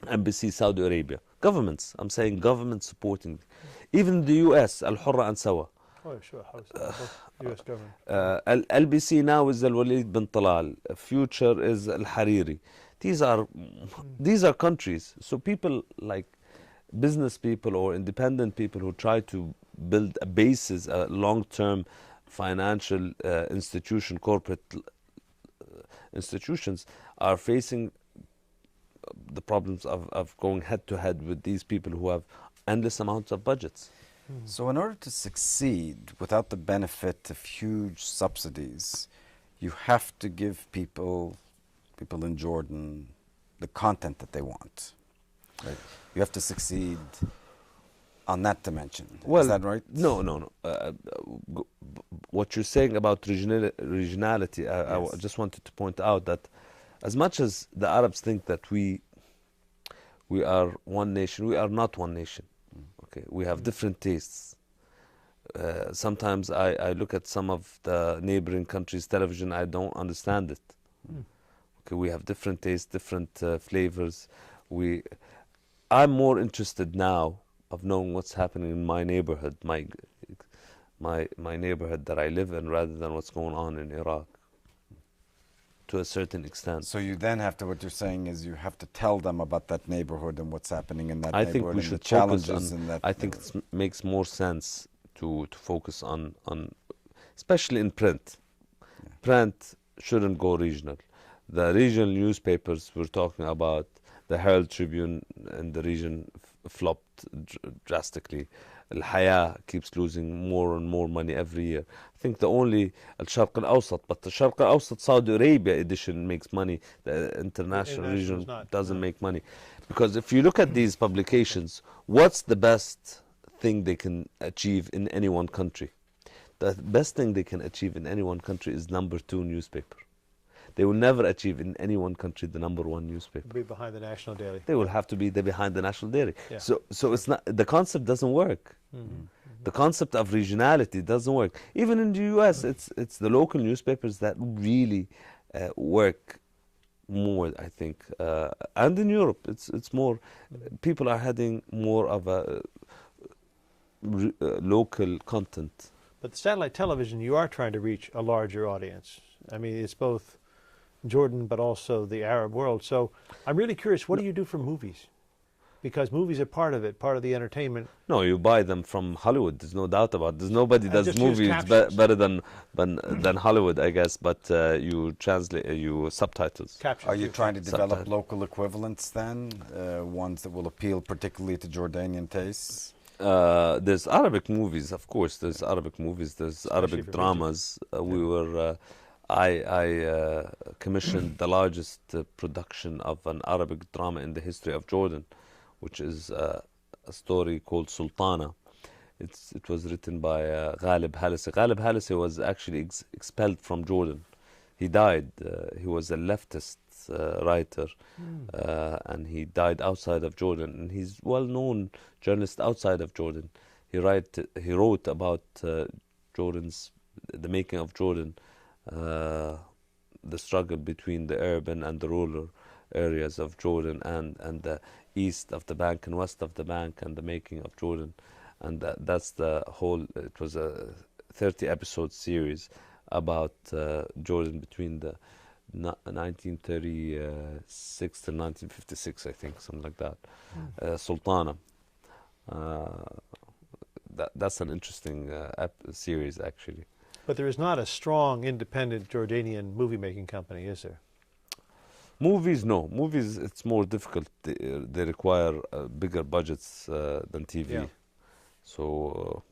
NBC Saudi Arabia, governments. I'm saying government supporting. Even the U.S. Al Hurra and Sawa. Oh, sure. U.S. government. LBC now is Al Walid bin Talal. Future is Al Hariri. These are countries. So people like business people or independent people who try to build a basis, a long-term financial institution, corporate institutions, are facing the problems of going head-to-head with these people who have endless amounts of budgets. So in order to succeed without the benefit of huge subsidies, you have to give people in Jordan the content that they want. Right? You have to succeed on that dimension. Well, is that right? No. What you're saying about regionality, Yes. I just wanted to point out that as much as the Arabs think that we are one nation, we are not one nation. Okay, we have different tastes. Sometimes I look at some of the neighboring countries' television, I don't understand it. Okay, we have different tastes, different flavors. I'm more interested now of knowing what's happening in my neighborhood, my neighborhood that I live in, rather than what's going on in Iraq, to a certain extent. So you then have to, what you're saying is you have to tell them about that neighborhood and what's happening in that I neighborhood think we and should the challenges focus on, in that I think it makes more sense to focus on, especially in print. Yeah. Print shouldn't go regional. The regional newspapers we're talking about, the Herald Tribune in the region flopped drastically. Al Hayah keeps losing more and more money every year. I think the only Al Sharq Al Awsat, but the Sharq Al Awsat Saudi Arabia edition makes money. The international region doesn't make money. Because if you look at these publications, what's the best thing they can achieve in any one country? The best thing they can achieve in any one country is #2 newspaper. They will never achieve in any one country the #1 newspaper. Be behind the national daily. They will have to be behind the national daily. Yeah. So it's not, the concept doesn't work. The concept of regionality doesn't work. Even in the U.S., it's the local newspapers that really work more, I think. And in Europe, it's more, people are heading more of a local content. But satellite television, you are trying to reach a larger audience. I mean, it's both Jordan, but also the Arab world. So I'm really curious, what do you do for movies? Because movies are part of it, part of the entertainment. No, you buy them from Hollywood. There's no doubt about it. There's nobody does just use movies captions. better than Hollywood, I guess. But you translate, you subtitles. Captions. Are you trying to develop Subtitle. local equivalents then? Ones that will appeal particularly to Jordanian tastes? There's Arabic movies, of course. There's Arabic movies. There's Arabic for dramas. I commissioned the largest production of an Arabic drama in the history of Jordan, which is a story called Sultana. It was written by Ghalib Halisi. Ghalib Halisi was actually expelled from Jordan. He died. He was a leftist writer, and he died outside of Jordan. And he's well-known journalist outside of Jordan. He wrote about the making of Jordan, the struggle between the urban and the rural areas of Jordan, and the east of the bank and west of the bank, and the making of Jordan. And that's the whole. It was a 30-episode series about Jordan between the 1936 to 1956, I think, something like that. Sultana. That's an interesting series, actually. But there is not a strong, independent Jordanian movie-making company, is there? Movies, no. Movies, it's more difficult. They require bigger budgets than TV. Yeah. So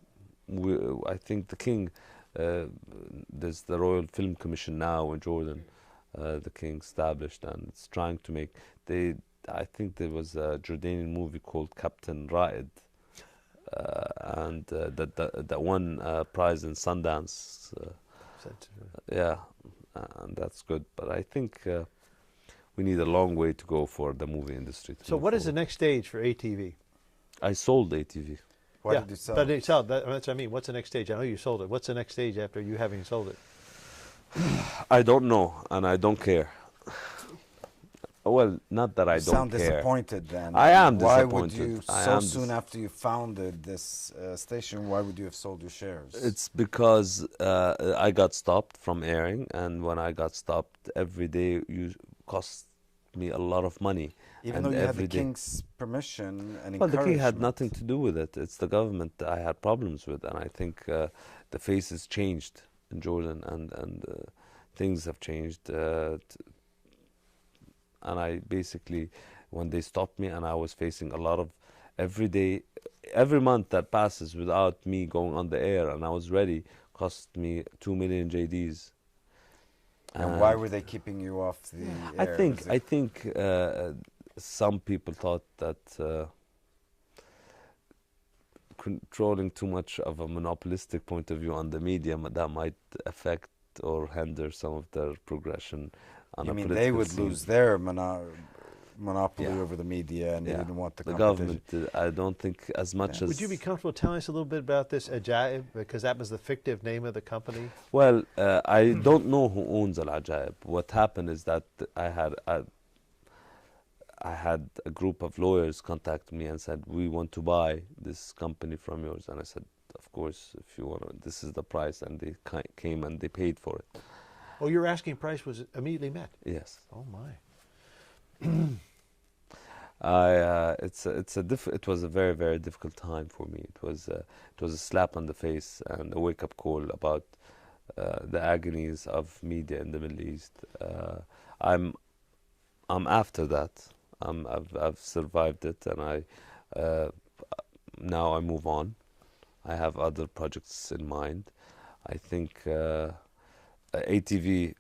I think the king, there's the Royal Film Commission now in Jordan, the king established, and it's trying to make. I think there was a Jordanian movie called Captain Raed, and that won prize in Sundance. Yeah, and that's good. But I think we need a long way to go for the movie industry. So what is the next stage for ATV? I sold ATV. Why did you sell? But it sold. That's what I mean. What's the next stage? I know you sold it. What's the next stage after you having sold it? I don't know, and I don't care. Well, not that I You don't sound care. disappointed then. I am Why disappointed. would you, so soon after you founded this station, why would you have sold your shares? It's because I got stopped from airing, and when I got stopped, every day you cost me a lot of money. Even though you had the king's permission and well, the king had encouragement. nothing to do with it. It's the government that I had problems with, and I think the face has changed in Jordan, and things have changed. And I basically, when they stopped me, and I was facing a lot of every month that passes without me going on the air, and I was ready, cost me 2 million JDs. And why were they keeping you off the air? I think some people thought that controlling too much of a monopolistic point of view on the media, that might affect or hinder some of their progression. You mean they would lose their monopoly over the media, and they didn't want the competition? Government, I don't think as much as... Would you be comfortable telling us a little bit about this Ajaib, because that was the fictive name of the company? Well, I don't know who owns Al Ajaib. What happened is that I had a group of lawyers contact me and said, we want to buy this company from yours. And I said, of course, if you want, this is the price. And they came and they paid for it. Oh, your asking price was immediately met? Yes. Oh, my. It was a very, very difficult time for me. It was a slap on the face and a wake-up call about the agonies of media in the Middle East. I'm after that. I've survived it, and now I move on. I have other projects in mind. I think ATV,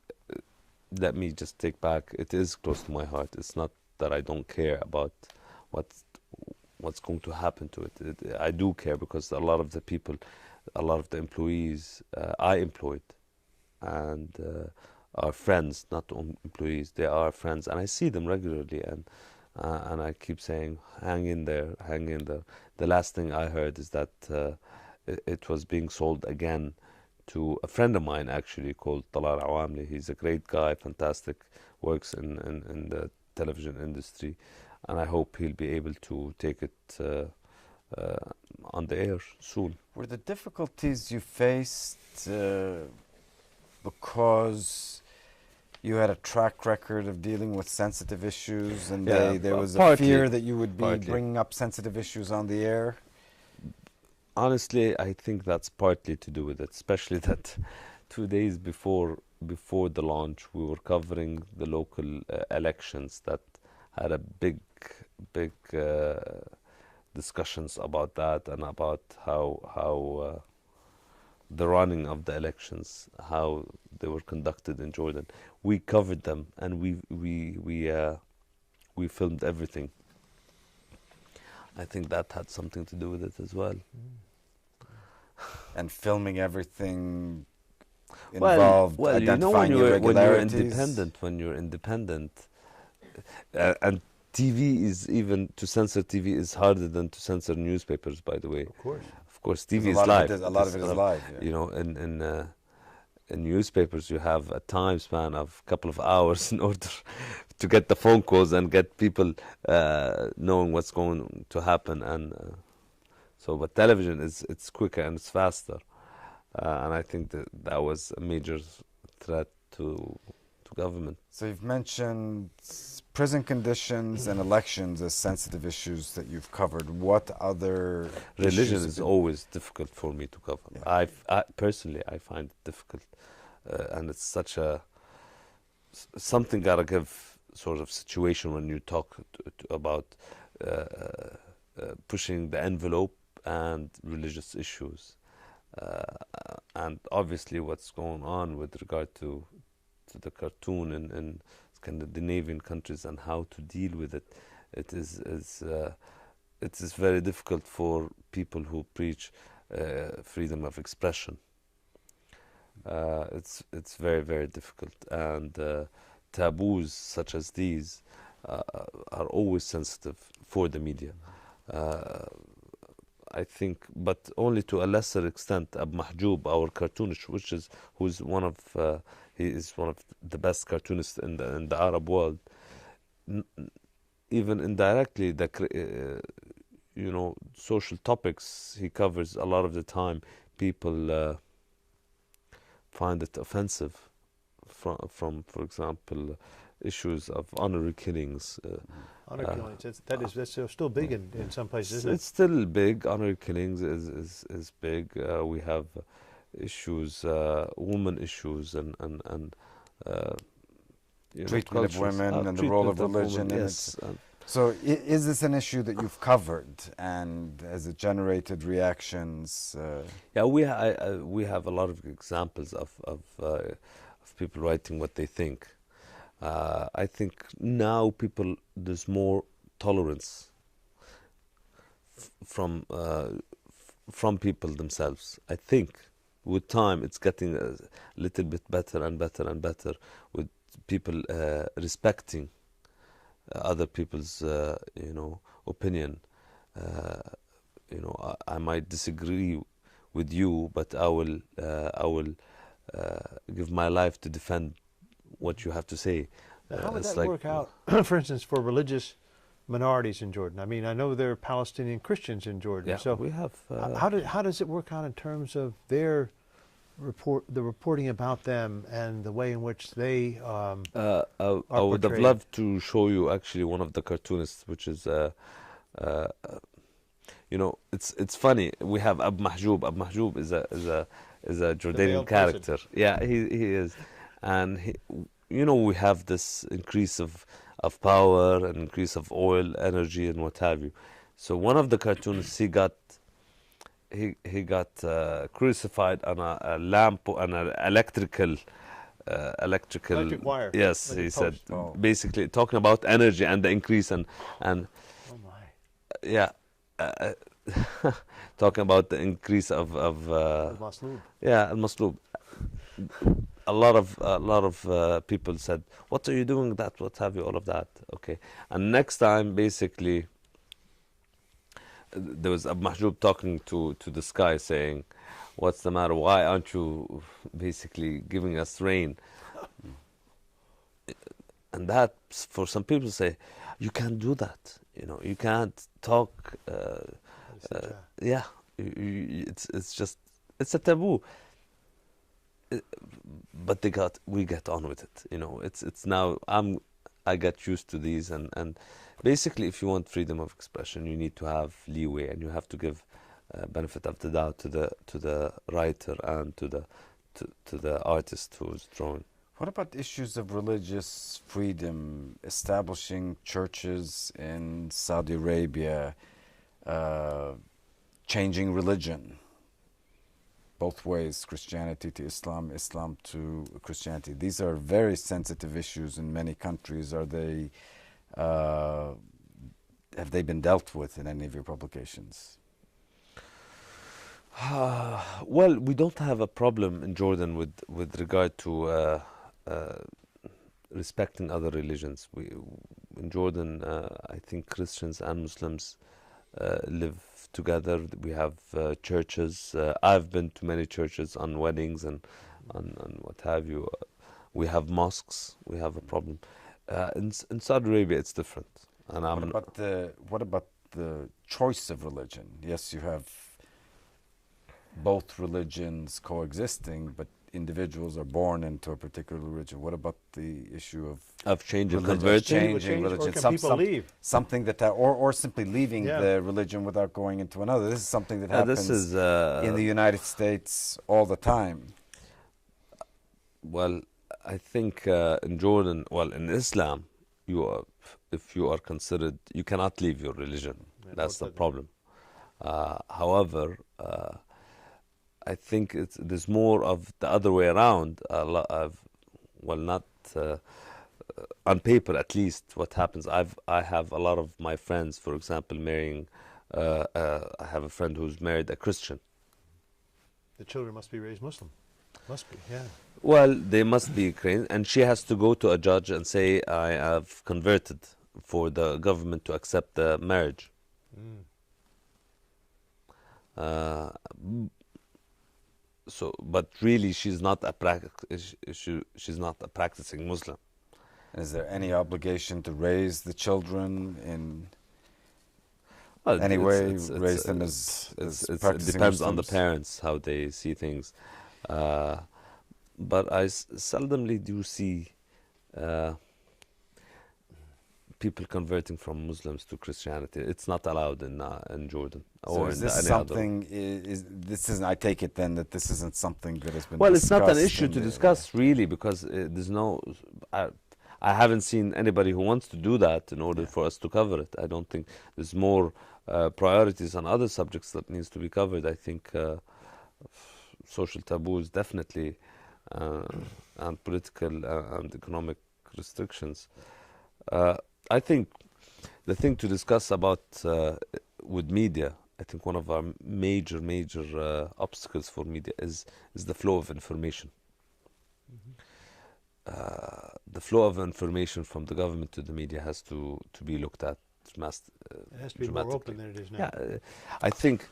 let me just take back, it is close to my heart. It's not that I don't care about what's going to happen to it. I do care, because a lot of the people, a lot of the employees I employed, and are friends, not employees. They are friends, and I see them regularly, and I keep saying, hang in there, hang in there. The last thing I heard is that it was being sold again to a friend of mine, actually, called Talal Awamli. He's a great guy, fantastic, works in the television industry, and I hope he'll be able to take it on the air soon. Were the difficulties you faced because you had a track record of dealing with sensitive issues, and there was a fear that you would be bringing up sensitive issues on the air? Honestly, I think that's partly to do with it, especially that 2 days before the launch, we were covering the local elections that had a big discussions about that, and about how the running of the elections, how they were conducted in Jordan. We covered them, and we filmed everything. I think that had something to do with it as well. And filming everything involved identifying irregularities. When you're independent, and TV is, even to censor TV is harder than to censor newspapers, by the way. Of course, TV is live. A lot of it is live. Yeah. You know, in newspapers, you have a time span of a couple of hours in order to get the phone calls and get people knowing what's going to happen, and but television it's quicker and it's faster, and I think that was a major threat to government. So you've mentioned prison conditions and elections as sensitive issues that you've covered. What other religion is always difficult for me to cover. Yeah. I personally find it difficult, and it's such a something gotta give sort of situation when you talk about pushing the envelope and religious issues. And obviously what's going on with regard to the cartoon in Scandinavian countries and how to deal with it, it is very difficult for people who preach freedom of expression. It's very, very difficult, and taboos such as these are always sensitive for the media. I think, but only to a lesser extent. Abu Mahjoub, our cartoonist, he is one of the best cartoonists in the Arab world. Even indirectly, social topics he covers a lot of the time, people find it offensive. From for example, issues of honorary killings. Honor killings, that's still big in some places, isn't it? It's still big. Honorary killings is big. We have issues, women issues, and treatment of women and the role of religion. Yes. So is this an issue that you've covered, and has it generated reactions? Yeah, we have a lot of examples of people writing what they think. I think now there's more tolerance from people themselves. I think with time it's getting a little bit better and better and better, with people respecting other people's opinion. I might disagree with you, but I will give my life to defend what you have to say. How would that work out, for instance, for religious minorities in Jordan? I mean, I know there are Palestinian Christians in Jordan. Yeah, so we have. How does it work out in terms of the reporting about them and the way in which they I would have loved to show you actually one of the cartoonists, which is it's funny. We have Abu Mahjoub. Abu Mahjoub is a Jordanian character. Person. Yeah, he is, and we have this increase of power and increase of oil, energy, and what have you. So one of the cartoonists, he got crucified on a lamp, on an electric wire. Yes, like he said, basically talking about energy and the increase and oh my. Yeah, talking about the increase of Maslub. yeah, al-Maslub. A lot of people said, "What are you doing? That, what have you? All of that." Okay, and next time, basically, there was Abu Mahjoub talking to the sky, saying, "What's the matter? Why aren't you basically giving us rain?" And that, for some people, say, "You can't do that. You can't talk." Yeah, it's a taboo. But we get on with it. It's now I get used to these, and basically, if you want freedom of expression, you need to have leeway, and you have to give benefit of the doubt to the writer and to the artist who's drawing. What about issues of religious freedom, establishing churches in Saudi Arabia, changing religion? Both ways, Christianity to Islam, Islam to Christianity. These are very sensitive issues in many countries. Have they been dealt with in any of your publications? Well, we don't have a problem in Jordan with regard to respecting other religions. In Jordan, I think Christians and Muslims live together. We have churches. I've been to many churches on weddings and on what have you. We have mosques. We have a problem. In Saudi Arabia, it's different. And what about the choice of religion? Yes, you have both religions coexisting, but individuals are born into a particular religion. What about the issue of changing religion? converting? Or can people leave? Something or simply leaving the religion without going into another. This is something that happens in the United States all the time. Well, I think in Jordan, in Islam, if you are considered, you cannot leave your religion. That's the problem. However, I think there's more of the other way around. Not on paper at least. What happens? I have a lot of my friends, for example, marrying. I have a friend who's married a Christian. The children must be raised Muslim. Must be, yeah. Well, they must be Ukrainian, and she has to go to a judge and say, I have converted, for the government to accept the marriage. But really, she's not a she's not a practicing Muslim. Is there any obligation to raise the children in any way? Raise them as it practicing depends on the Muslims? parents how they see things. But I seldomly do see people converting from Muslims to Christianity. It's not allowed in Jordan or is in this any something? This isn't. I take it then that this isn't something that has been. Well, it's not an discussed issue in to the- discuss really, because there's no. I haven't seen anybody who wants to do that in order for us to cover it. I don't think there's more priorities on other subjects that needs to be covered. I think social taboos definitely, and political and economic restrictions. I think the thing to discuss about with media, I think one of our major obstacles for media is the flow of information. The flow of information from the government to the media has to be looked at. It has to be more open than it is now. Yeah, I think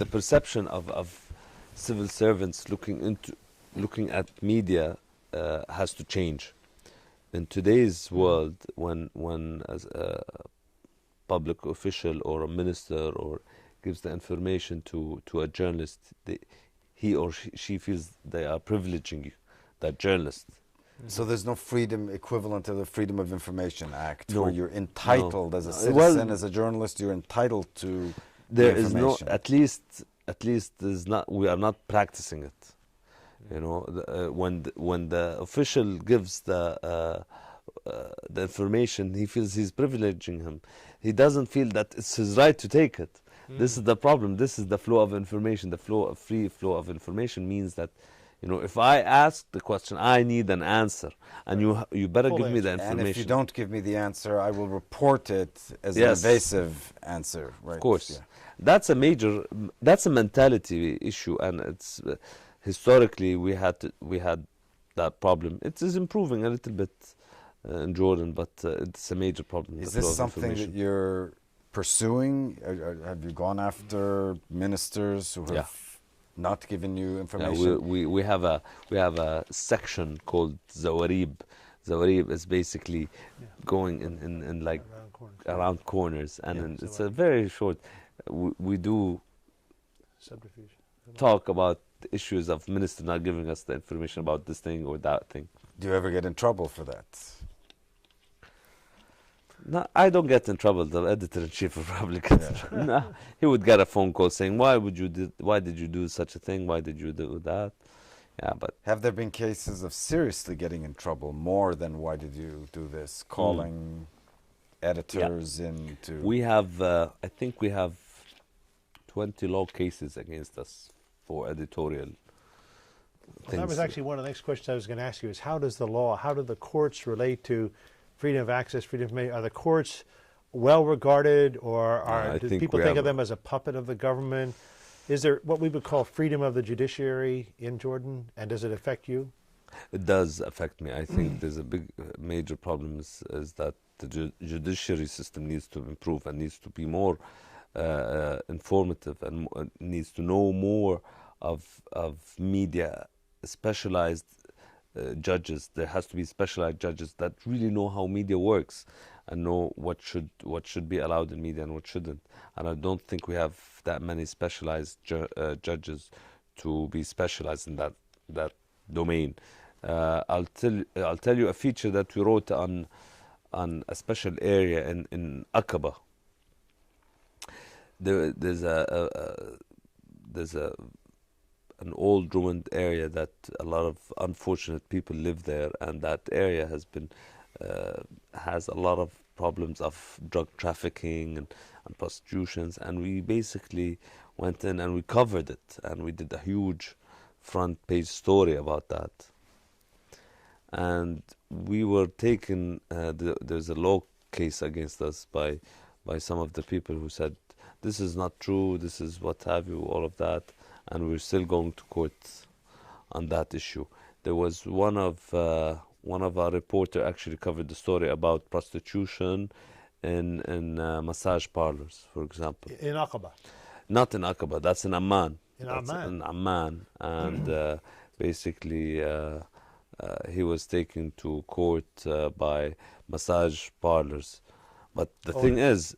the perception of civil servants looking at media has to change. In today's world, when as a public official or a minister or gives the information to a journalist, he or she feels they are privileging you, that journalist. So there's no freedom equivalent to the Freedom of Information Act, No, where you're entitled as a no. citizen, Well, as a journalist, you're entitled to There the is no, information. at least there's not. We are not practicing it. You know, when the official gives the information, he feels he's privileging him. He doesn't feel that it's his right to take it. This is the problem. This is the flow of information. The free flow of information means that, you know, if I ask the question, I need an answer, and you better Full give me the answer. information. And if you don't give me the answer, I will report it as Yes. an evasive answer. Right? Of course, Yeah. that's a mentality issue, and it's historically we had that problem. It is improving a little bit in Jordan, but it's a major problem. Is the flow this of something that information. you're pursuing? Have you gone after ministers who have Yeah. not given you Yeah, information? we have a section called Zawarib. Zawarib is basically going in like around corners, and Yeah, it's a very short. We do Subterfuge. talk about the issues of minister not giving us the information about this thing or that thing. Do you ever get in trouble for that? No, I don't get in trouble. The editor-in-chief would probably get in trouble. No, he would get a phone call saying, why did you do such a thing? Why did you do that? Yeah, but Have there been cases of seriously getting in trouble more than why did you do this? Calling editors into... we have, I think we have 20 law cases against us for editorial Well, things. that was actually one of the next questions I was going to ask you is how do the courts relate to freedom of access, freedom of information? Are the courts well regarded, or I do think people we think have of them as a puppet of the government? Is there what we would call freedom of the judiciary in Jordan, and does it affect you? It does affect me. I think there's a big, major problem is that the judiciary system needs to improve and needs to be more informative and needs to know more of media, specialized judges. There has to be specialized judges that really know how media works and know what should be allowed in media and what shouldn't. And I don't think we have that many specialized judges to be specialized in that domain. I'll tell you a feature that we wrote on a special area in Aqaba. There's an old ruined area that a lot of unfortunate people live there, and that area has a lot of problems of drug trafficking and prostitutions, and we basically went in and we covered it, and we did a huge front page story about that. And we were taken, there's a law case against us by some of the people who said, this is not true, this is what have you, all of that, and we're still going to court on that issue. There was one of our reporter actually covered the story about prostitution in massage parlors, for example. In Aqaba? Not in Aqaba, that's in Amman. In That's Amman? in Amman. And basically he was taken to court by massage parlors. But the thing is,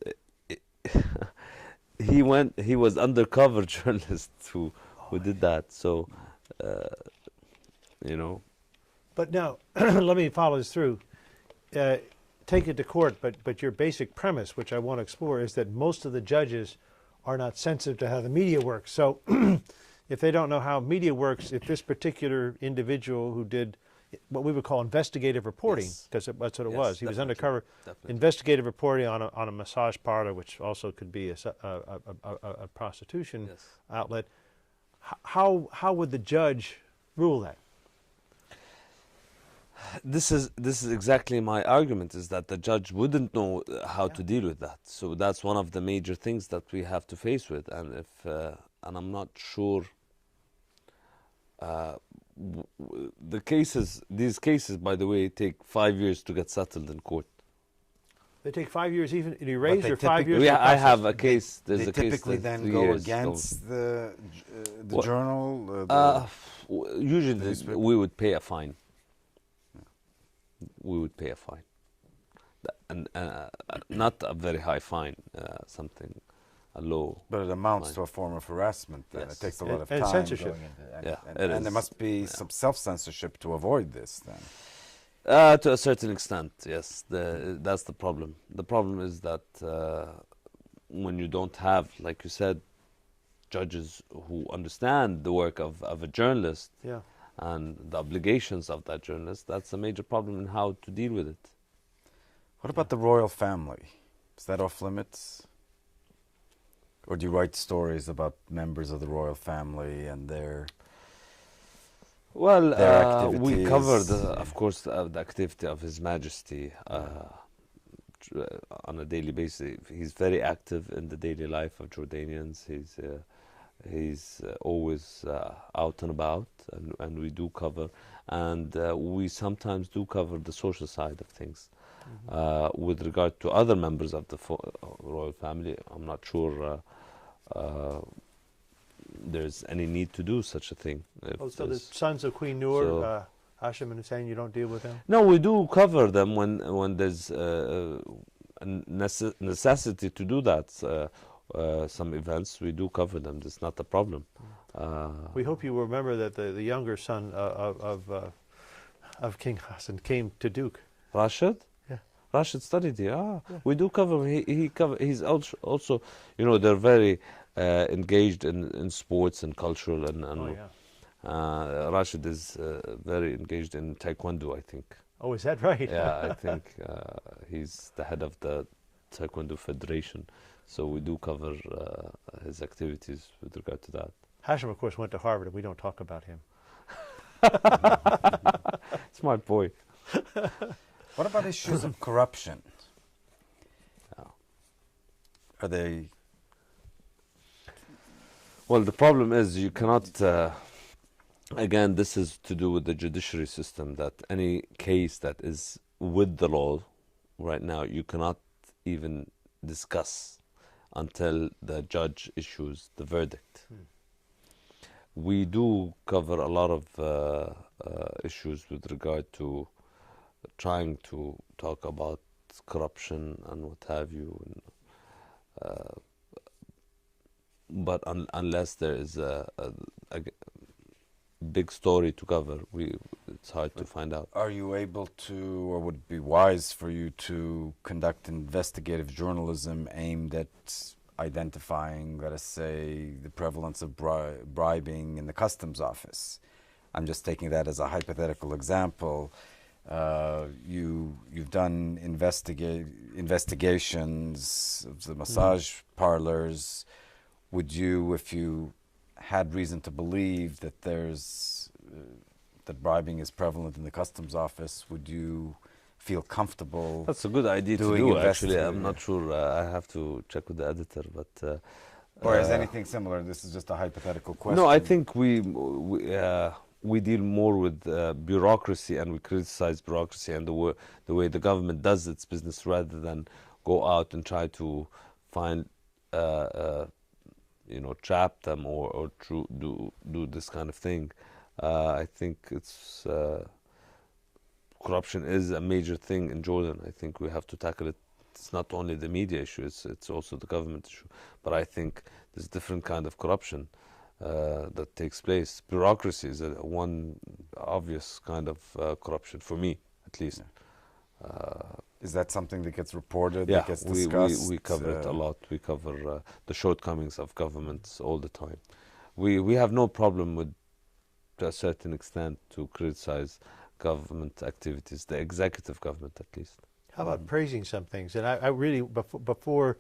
he was undercover journalist who did that. So, you know. But now, let me follow this through. Take it to court, but your basic premise, which I want to explore, is that most of the judges are not sensitive to how the media works. So if they don't know how media works, if this particular individual who did what we would call investigative reporting, because that's what it was, he was undercover investigative reporting on a massage parlor, which also could be a prostitution outlet, how would the judge rule that? This is exactly my argument, is that the judge wouldn't know how to deal with that. So that's one of the major things that we have to face with. And if and I'm not sure these cases, by the way, take 5 years to get settled in court. They take 5 years even to be raised, or 5 years? Yeah, I have a case. There's they a case typically then go against the journal. Usually, we would pay a fine. We would pay a fine, and not a very high fine, something, a low. But it amounts to a form of harassment. Then it takes a lot of time. And censorship. And there must be some self-censorship to avoid this. Then, to a certain extent, yes. That's the problem. The problem is that when you don't have, like you said, judges who understand the work of a journalist. Yeah. And the obligations of that journalist, that's a major problem in how to deal with it. What about the royal family? Is that off limits? Or do you write stories about members of the royal family and their activities? We cover, of course, the activity of His Majesty on a daily basis. He's very active in the daily life of Jordanians. He's always out and about, and we do cover, and we sometimes do cover the social side of things. With regard to other members of the royal family, I'm not sure there's any need to do such a thing. So the sons of Queen Noor, Hashim and Hussein, you don't deal with them? No, we do cover them when there's a necessity to do that. Some events, we do cover them. That's not a problem. We hope you remember that the younger son of King Hassan came to Duke. Rashid? Yeah. Rashid studied here. Yeah. We do cover. He's also, they're very engaged in sports and cultural and Rashid is very engaged in Taekwondo, I think. Oh, is that right? Yeah, I think he's the head of the Taekwondo Federation. So we do cover his activities with regard to that. Hashim, of course, went to Harvard, and we don't talk about him. Smart boy. What about issues of corruption? Are they... Well, the problem is you cannot... again, this is to do with the judiciary system, that any case that is with the law right now, you cannot even discuss until the judge issues the verdict. We do cover a lot of issues with regard to trying to talk about corruption and what have you. But unless there is a big story to cover, it's hard to find out. Are you able to, or would it be wise for you to conduct investigative journalism aimed at identifying, let us say, the prevalence of bribing in the customs office? I'm just taking that as a hypothetical example. You've done investigations of the massage parlors. Would you, if you had reason to believe that that bribing is prevalent in the customs office, would you feel comfortable? That's a good idea to do. Actually, I'm not sure. I have to check with the editor, but. Or is anything similar? This is just a hypothetical question. No, I think we deal more with bureaucracy, and we criticize bureaucracy and the way the government does its business, rather than go out and try to find, trap them or do this kind of thing. I think corruption is a major thing in Jordan. I think we have to tackle it. It's not only the media issue; it's also the government issue. But I think there's different kind of corruption that takes place. Bureaucracy is one obvious kind of corruption for me, at least. Yeah. Is that something that gets reported? Yeah, that gets discussed? we cover it a lot. We cover the shortcomings of governments all the time. We have no problem with, to a certain extent, to criticize government activities, the executive government at least. How about praising some things? And I really, before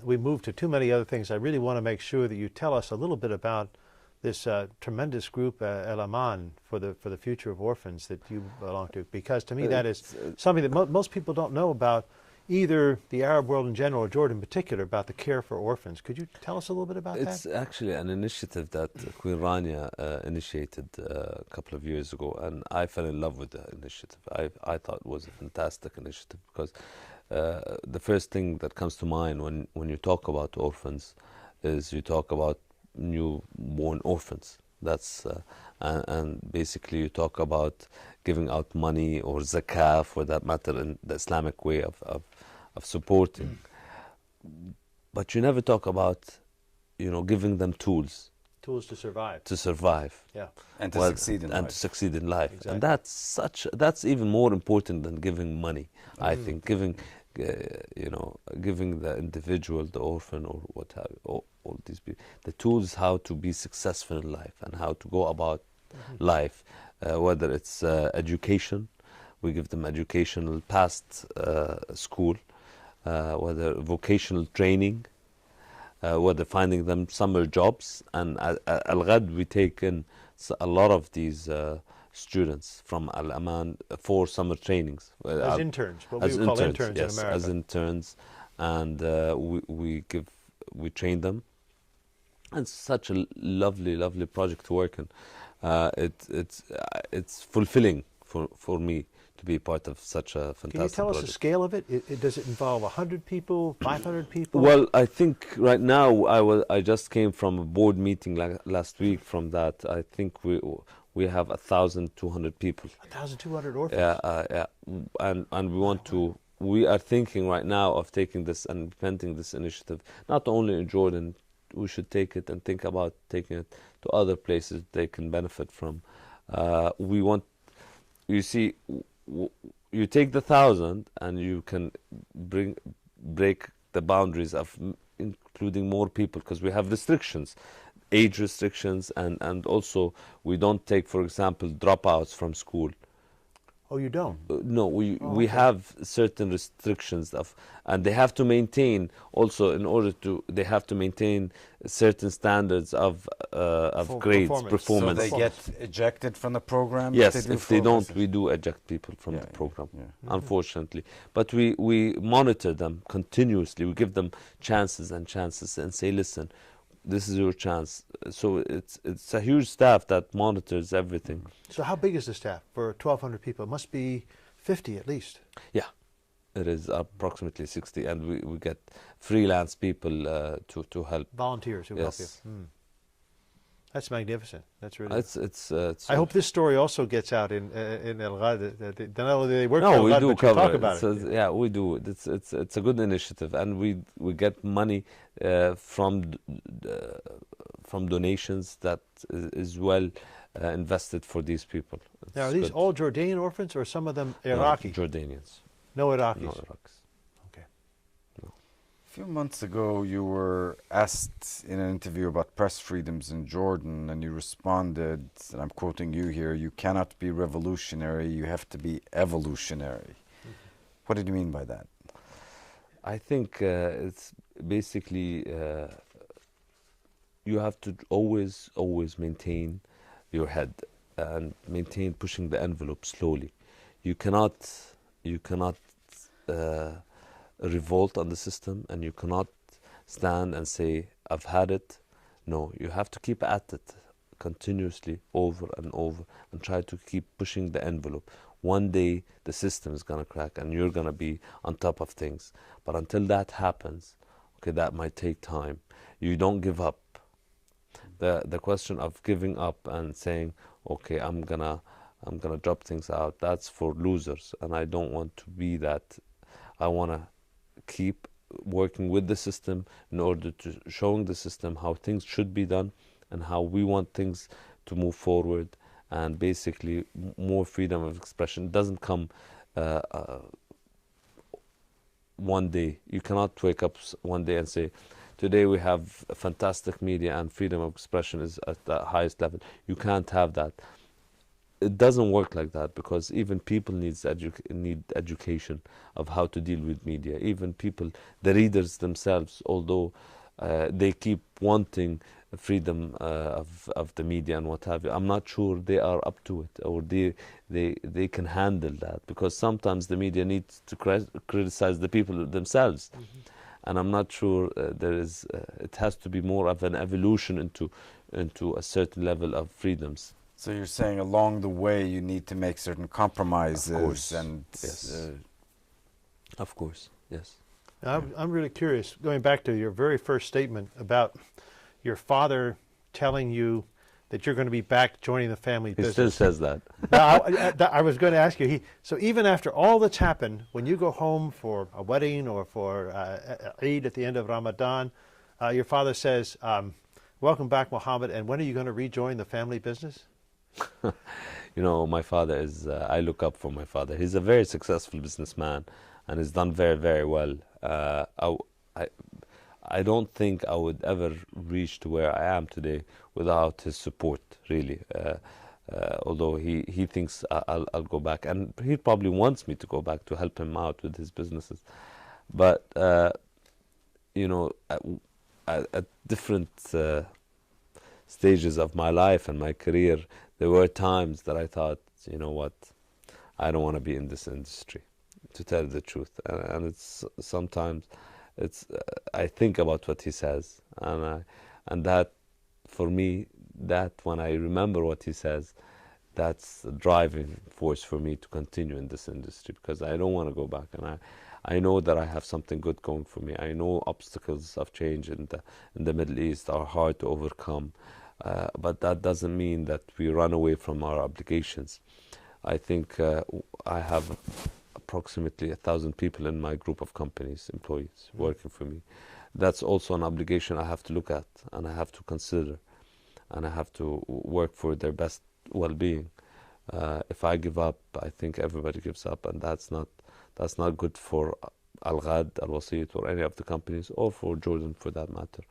we move to too many other things, I really want to make sure that you tell us a little bit about this tremendous group, El Aman, for the future of orphans that you belong to. Because to me that is something that most people don't know about, either the Arab world in general or Jordan in particular, about the care for orphans. Could you tell us a little bit about that? It's actually an initiative that Queen Rania initiated a couple of years ago, and I fell in love with the initiative. I thought it was a fantastic initiative, because the first thing that comes to mind when you talk about orphans is you talk about newborn orphans. That's and basically you talk about giving out money, or zakah for that matter, in the Islamic way of supporting. But you never talk about giving them tools to survive. To survive. Yeah. And to succeed in life. And to succeed in life. Exactly. And that's even more important than giving money. I think giving the individual, the orphan, or what have all these people, the tools how to be successful in life and how to go about life, whether it's education, we give them educational past school, whether vocational training, whether finding them summer jobs. And Al-Ghad, we take in a lot of these students from Al-Aman for summer trainings. As interns, what we would call interns yes, in America. as interns, and we train them. And it's such a lovely project to work in. It's fulfilling for me to be part of such a fantastic project. Can you tell us the scale of it? Does it involve 100 people, 500 people? Well, I think right now I just came from a board meeting last week. From that, I think we have 1,200 people. 1,200 orphans. Yeah, and we are thinking right now of taking this and implementing this initiative not only in Jordan. We should take it and think about taking it to other places they can benefit from. You see, you take the 1,000 and you can break the boundaries of including more people, because we have restrictions, age restrictions, and also we don't take, for example, dropouts from school. Oh, you don't? No, we have certain restrictions and they have to maintain also, they have to maintain certain standards of grades, performance. So they get ejected from the program? Yes, if they don't, we do eject people from the program, unfortunately. But we monitor them continuously. We give them chances and say, listen, this is your chance. So it's a huge staff that monitors everything. So how big is the staff for 1,200 people? It must be 50 at least. Yeah, it is approximately 60, and we get freelance people to help. Volunteers who help you. That's magnificent. That's really. It's I hope this story also gets out in Al-Ghad. Not only do they work for Al-Ghad, but you talk about it. Yeah, we do. It's a good initiative, and we get money from donations that is well invested for these people. Now, are these all Jordanian orphans, or some of them Iraqi? No, Jordanians. No Iraqis. No Iraqis. Okay. If few months ago, you were asked in an interview about press freedoms in Jordan, and you responded, and I'm quoting you here, "You cannot be revolutionary, you have to be evolutionary." What did you mean by that? I think it's basically you have to always maintain your head and maintain pushing the envelope slowly. You cannot revolt on the system, and you cannot stand and say, "I've had it." No, you have to keep at it continuously over and over and try to keep pushing the envelope. One day the system is gonna crack and you're gonna be on top of things. But until that happens, okay, that might take time. You don't give up. The question of giving up and saying, okay, I'm gonna drop things out, that's for losers, and I don't want to be that. I wanna keep working with the system in order to showing the system how things should be done and how we want things to move forward, and basically more freedom of expression doesn't come one day. You cannot wake up one day and say, today we have fantastic media and freedom of expression is at the highest level. You can't have that. It doesn't work like that, because even people need education of how to deal with media. Even people, the readers themselves, although they keep wanting freedom of the media and what have you, I'm not sure they are up to it, or they can handle that, because sometimes the media needs to criticize the people themselves. And I'm not sure it has to be more of an evolution into a certain level of freedoms. So you're saying along the way you need to make certain compromises. Of course. And yes. Of course, yes. Now, I'm really curious, going back to your very first statement about your father telling you that you're going to be back joining the family business. He still says that. Now, I was going to ask you, so even after all that's happened, when you go home for a wedding or for Eid at the end of Ramadan, your father says, welcome back, Mohammed, and when are you going to rejoin the family business? You know, my father is, I look up for my father. He's a very successful businessman and has done very, very well. I don't think I would ever reach to where I am today without his support, really. Although he thinks I'll go back, and he probably wants me to go back to help him out with his businesses. But, you know, at different stages of my life and my career, there were times that I thought, you know what, I don't want to be in this industry, to tell the truth. And it's sometimes I think about what he says, and that for me, that when I remember what he says, that's a driving force for me to continue in this industry, because I don't want to go back. And I know that I have something good going for me. I know obstacles of change in the Middle East are hard to overcome, but that doesn't mean that we run away from our obligations. I think I have approximately 1,000 people in my group of companies, employees, working for me. That's also an obligation I have to look at, and I have to consider, and I have to work for their best well-being. If I give up, I think everybody gives up, and that's not good for Al-Ghad, Al-Wasit, or any of the companies, or for Jordan for that matter.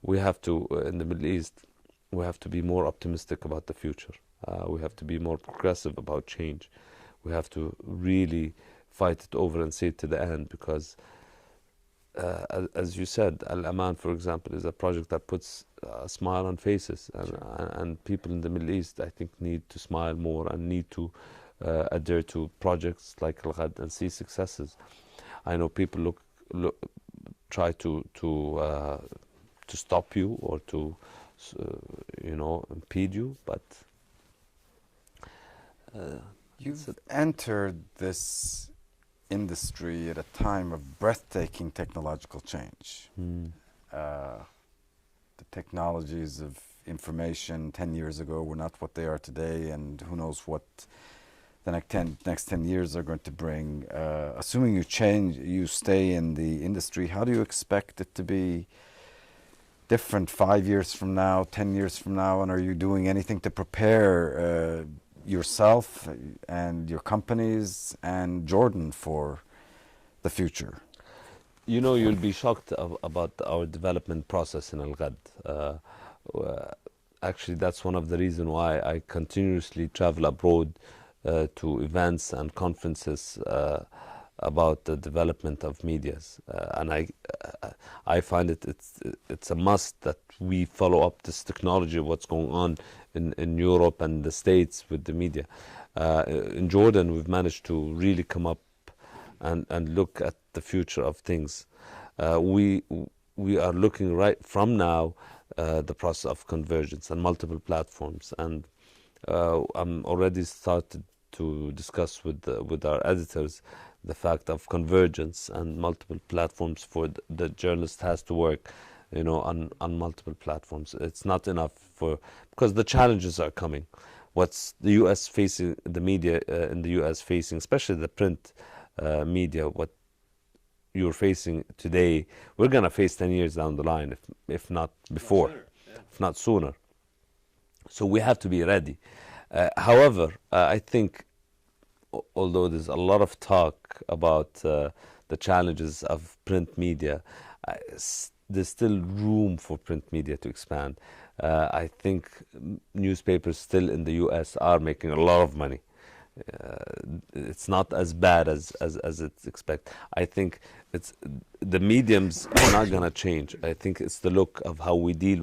We have to, in the Middle East, we have to be more optimistic about the future. We have to be more progressive about change. We have to really fight it over and see it to the end, because as you said, Al-Aman, for example, is a project that puts a smile on faces, and people in the Middle East, I think, need to smile more and need to adhere to projects like Al-Ghad and see successes. I know people try to stop you or to impede you, but you've entered this industry at a time of breathtaking technological change. The technologies of information 10 years ago were not what they are today, and who knows what the next 10 years are going to bring. Assuming you stay in the industry, how do you expect it to be different 5 years from now, 10 years from now, and are you doing anything to prepare yourself and your companies and Jordan for the future? You know, you'll be shocked about our development process in Al-Ghad. Actually, that's one of the reasons why I continuously travel abroad to events and conferences about the development of medias, and I find it's a must that we follow up this technology of what's going on in Europe and the States with the media. In Jordan, we've managed to really come up and look at the future of things. We are looking right from now the process of convergence and multiple platforms, and I'm already started to discuss with our editors the fact of convergence and multiple platforms for the journalist has to work, you know, on multiple platforms. It's not enough because the challenges are coming. What's the U.S. facing, the media in the U.S. facing, especially the print media, what you're facing today, we're going to face 10 years down the line, if not before, if not sooner. So we have to be ready. However, I think, although there's a lot of talk about the challenges of print media, there's still room for print media to expand. I think newspapers still in the U.S. are making a lot of money. It's not as bad as it's expected. I think it's the mediums are not going to change. I think it's the look of how we deal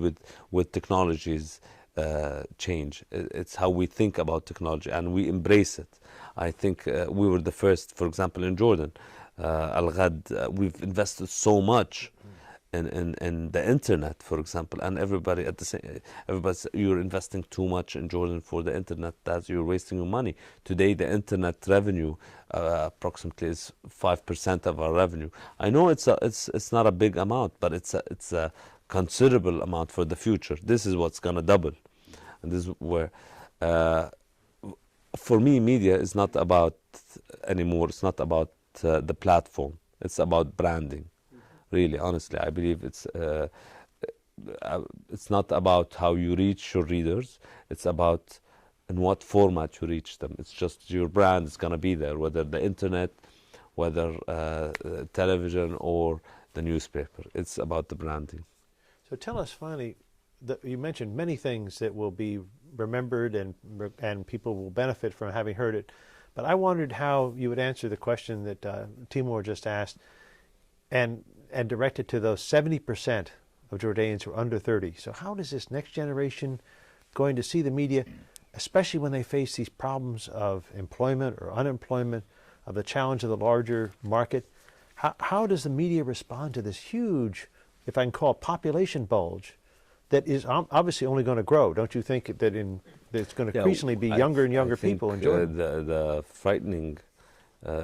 with technologies change. It's how we think about technology and we embrace it. I think we were the first, for example, in Jordan, Al-Ghad, we've invested so much in the internet, for example, and everybody at the same, everybody said, you're investing too much in Jordan for the internet, that you're wasting your money. Today, the internet revenue approximately is 5% of our revenue. I know it's not a big amount, but it's a considerable amount for the future. This is what's going to double, and this is where, for me, media is not about anymore. It's not about the platform. It's about branding. Really, honestly, I believe it's not about how you reach your readers. It's about in what format you reach them. It's just your brand is going to be there, whether the internet, whether television or the newspaper. It's about the branding. So tell us finally, that you mentioned many things that will be remembered and people will benefit from having heard it. But I wondered how you would answer the question that Timur just asked, and directed to those 70% of Jordanians who are under 30. So how does this next generation going to see the media, especially when they face these problems of employment or unemployment, of the challenge of the larger market, how does the media respond to this huge, if I can call it, population bulge that is obviously only going to grow? Don't you think that it's going to increasingly be younger and younger people in Jordan? The frightening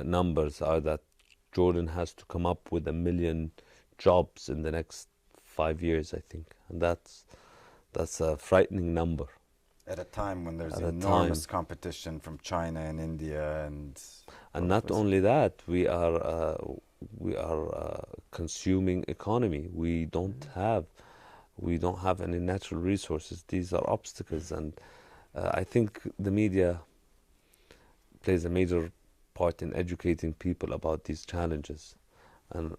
numbers are that Jordan has to come up with 1 million jobs in the next 5 years, I think, and that's a frightening number. At a time when there's enormous competition from China and India, and not only that, we are consuming economy. We don't have any natural resources. These are obstacles, and I think the media plays a major part in educating people about these challenges, and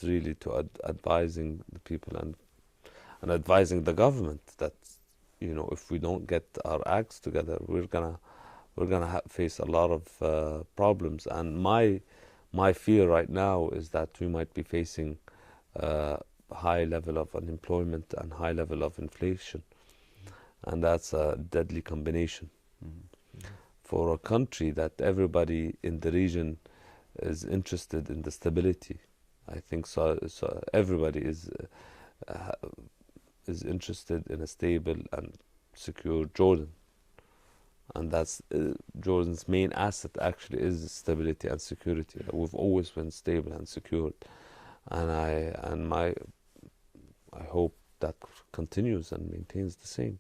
really to advising the people and advising the government that, you know, if we don't get our acts together, we're gonna face a lot of problems. And my fear right now is that we might be facing high level of unemployment and high level of inflation, and that's a deadly combination. For a country that everybody in the region is interested in the stability. I think so everybody is interested in a stable and secure Jordan, and that's Jordan's main asset actually is stability and security. We've always been stable and secured, and I hope that continues and maintains the same.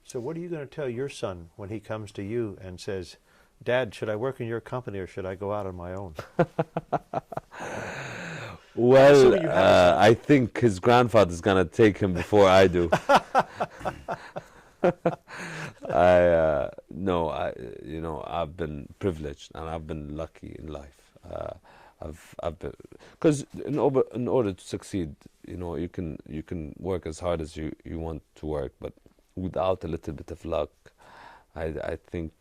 So what are you going to tell your son when he comes to you and says, "Dad, should I work in your company or should I go out on my own?" Well, I think his grandfather's going to take him before I do. I've been privileged and I've been lucky in life. I've been, because in order to succeed, you know, you can work as hard as you want to work, but without a little bit of luck, I think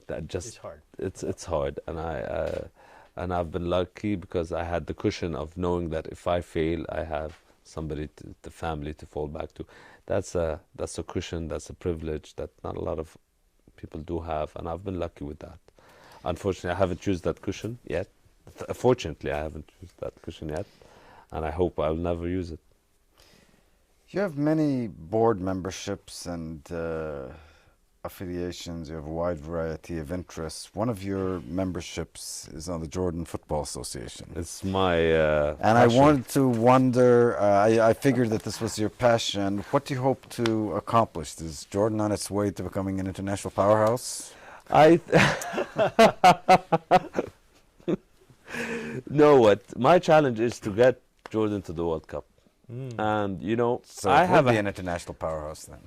that just It's hard. it's hard, and I've been lucky because I had the cushion of knowing that if I fail, I have somebody, the family, to fall back to. That's a cushion, that's a privilege that not a lot of people do have, and I've been lucky with that. Unfortunately, I haven't used that cushion yet. Fortunately, I haven't used that cushion yet, and I hope I'll never use it. You have many board memberships and affiliations. You have a wide variety of interests. One of your memberships is on the Jordan Football Association. It's my and passion. I wanted to wonder, I figured that this was your passion. What do you hope to accomplish? Is Jordan on its way to becoming an international powerhouse? know what? My challenge is to get Jordan to the World Cup. And, you know, So I it have would be an international powerhouse then.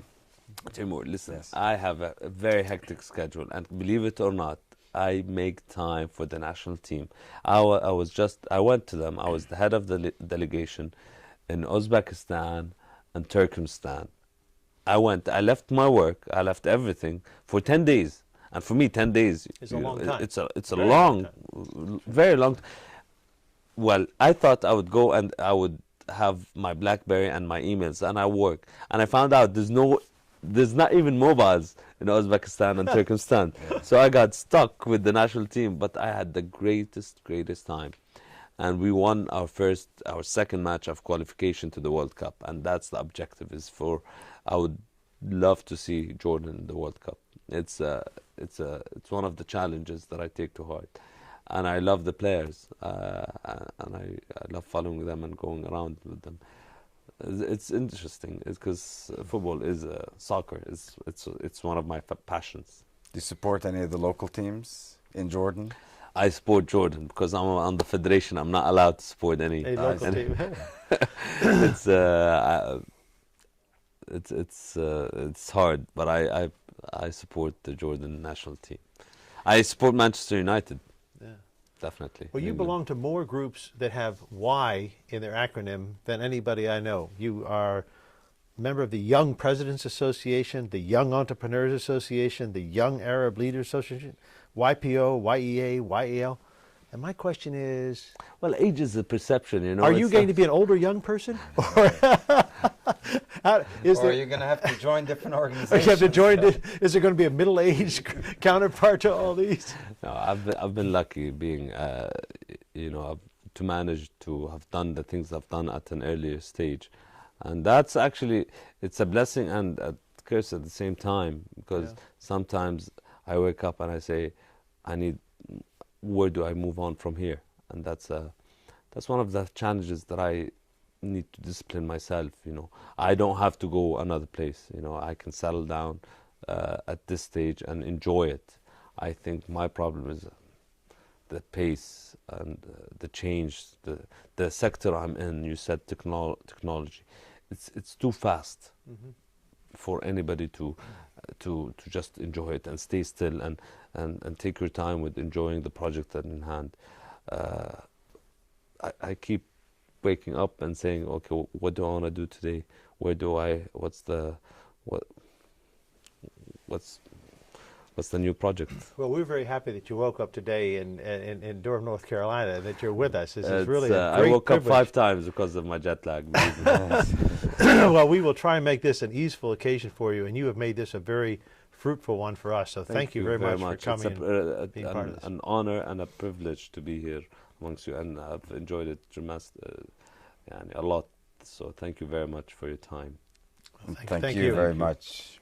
Timur, listen, Yes. I have a very hectic schedule, and believe it or not, I make time for the national team. I went to them. I was the head of the delegation in Uzbekistan and Turkmenistan. I left my work, I left everything for 10 days. And for me, 10 days, It's a long time. It's a Very long, long very long. Well, I thought I would go and I would have my BlackBerry and my emails, and I work. And I found out there's not even mobiles in Uzbekistan and Turkmenistan. So I got stuck with the national team, but I had the greatest time. And we won our second match of qualification to the World Cup, and that's the objective. I would love to see Jordan in the World Cup. It's one of the challenges that I take to heart, and I love the players, and I love following them and going around with them. It's interesting because football is soccer. It's one of my passions. Do you support any of the local teams in Jordan? I support Jordan because I'm on the federation. I'm not allowed to support any. A local team. It's hard, but I support the Jordan national team. I support Manchester United. Yeah. Definitely. Well, you belong to more groups that have Y in their acronym than anybody I know. You are a member of the Young Presidents Association, the Young Entrepreneurs Association, the Young Arab Leaders Association, YPO, YEA, YEL. And my question is... Well, age is a perception, you know. Are you going to be an older young person? Or Or are you going to have to join different organizations? you have to join, is there going to be a middle-aged counterpart to all these? No, I've been lucky being, you know, to manage to have done the things I've done at an earlier stage. And that's actually, it's a blessing and a curse at the same time, because sometimes I wake up and I say, where do I move on from here? And that's one of the challenges that I need to discipline myself, you know. I don't have to go another place, you know. I can settle down at this stage and enjoy it. I think my problem is the pace and the change, the sector I'm in. You said technology. It's too fast for anybody to just enjoy it and stay still and take your time with enjoying the project in hand. I keep waking up and saying, okay, what do I want to do today? What's the new project? Well, we're very happy that you woke up today in Durham, North Carolina, and that you're with us. This is really a great I woke privilege. up 5 times because of my jet lag. Well, we will try and make this an easeful occasion for you, and you have made this a very fruitful one for us. So thank you very much for coming and being part of this. An honor and a privilege to be here amongst you, and I've enjoyed it a lot. So thank you very much for your time. Thank you very much.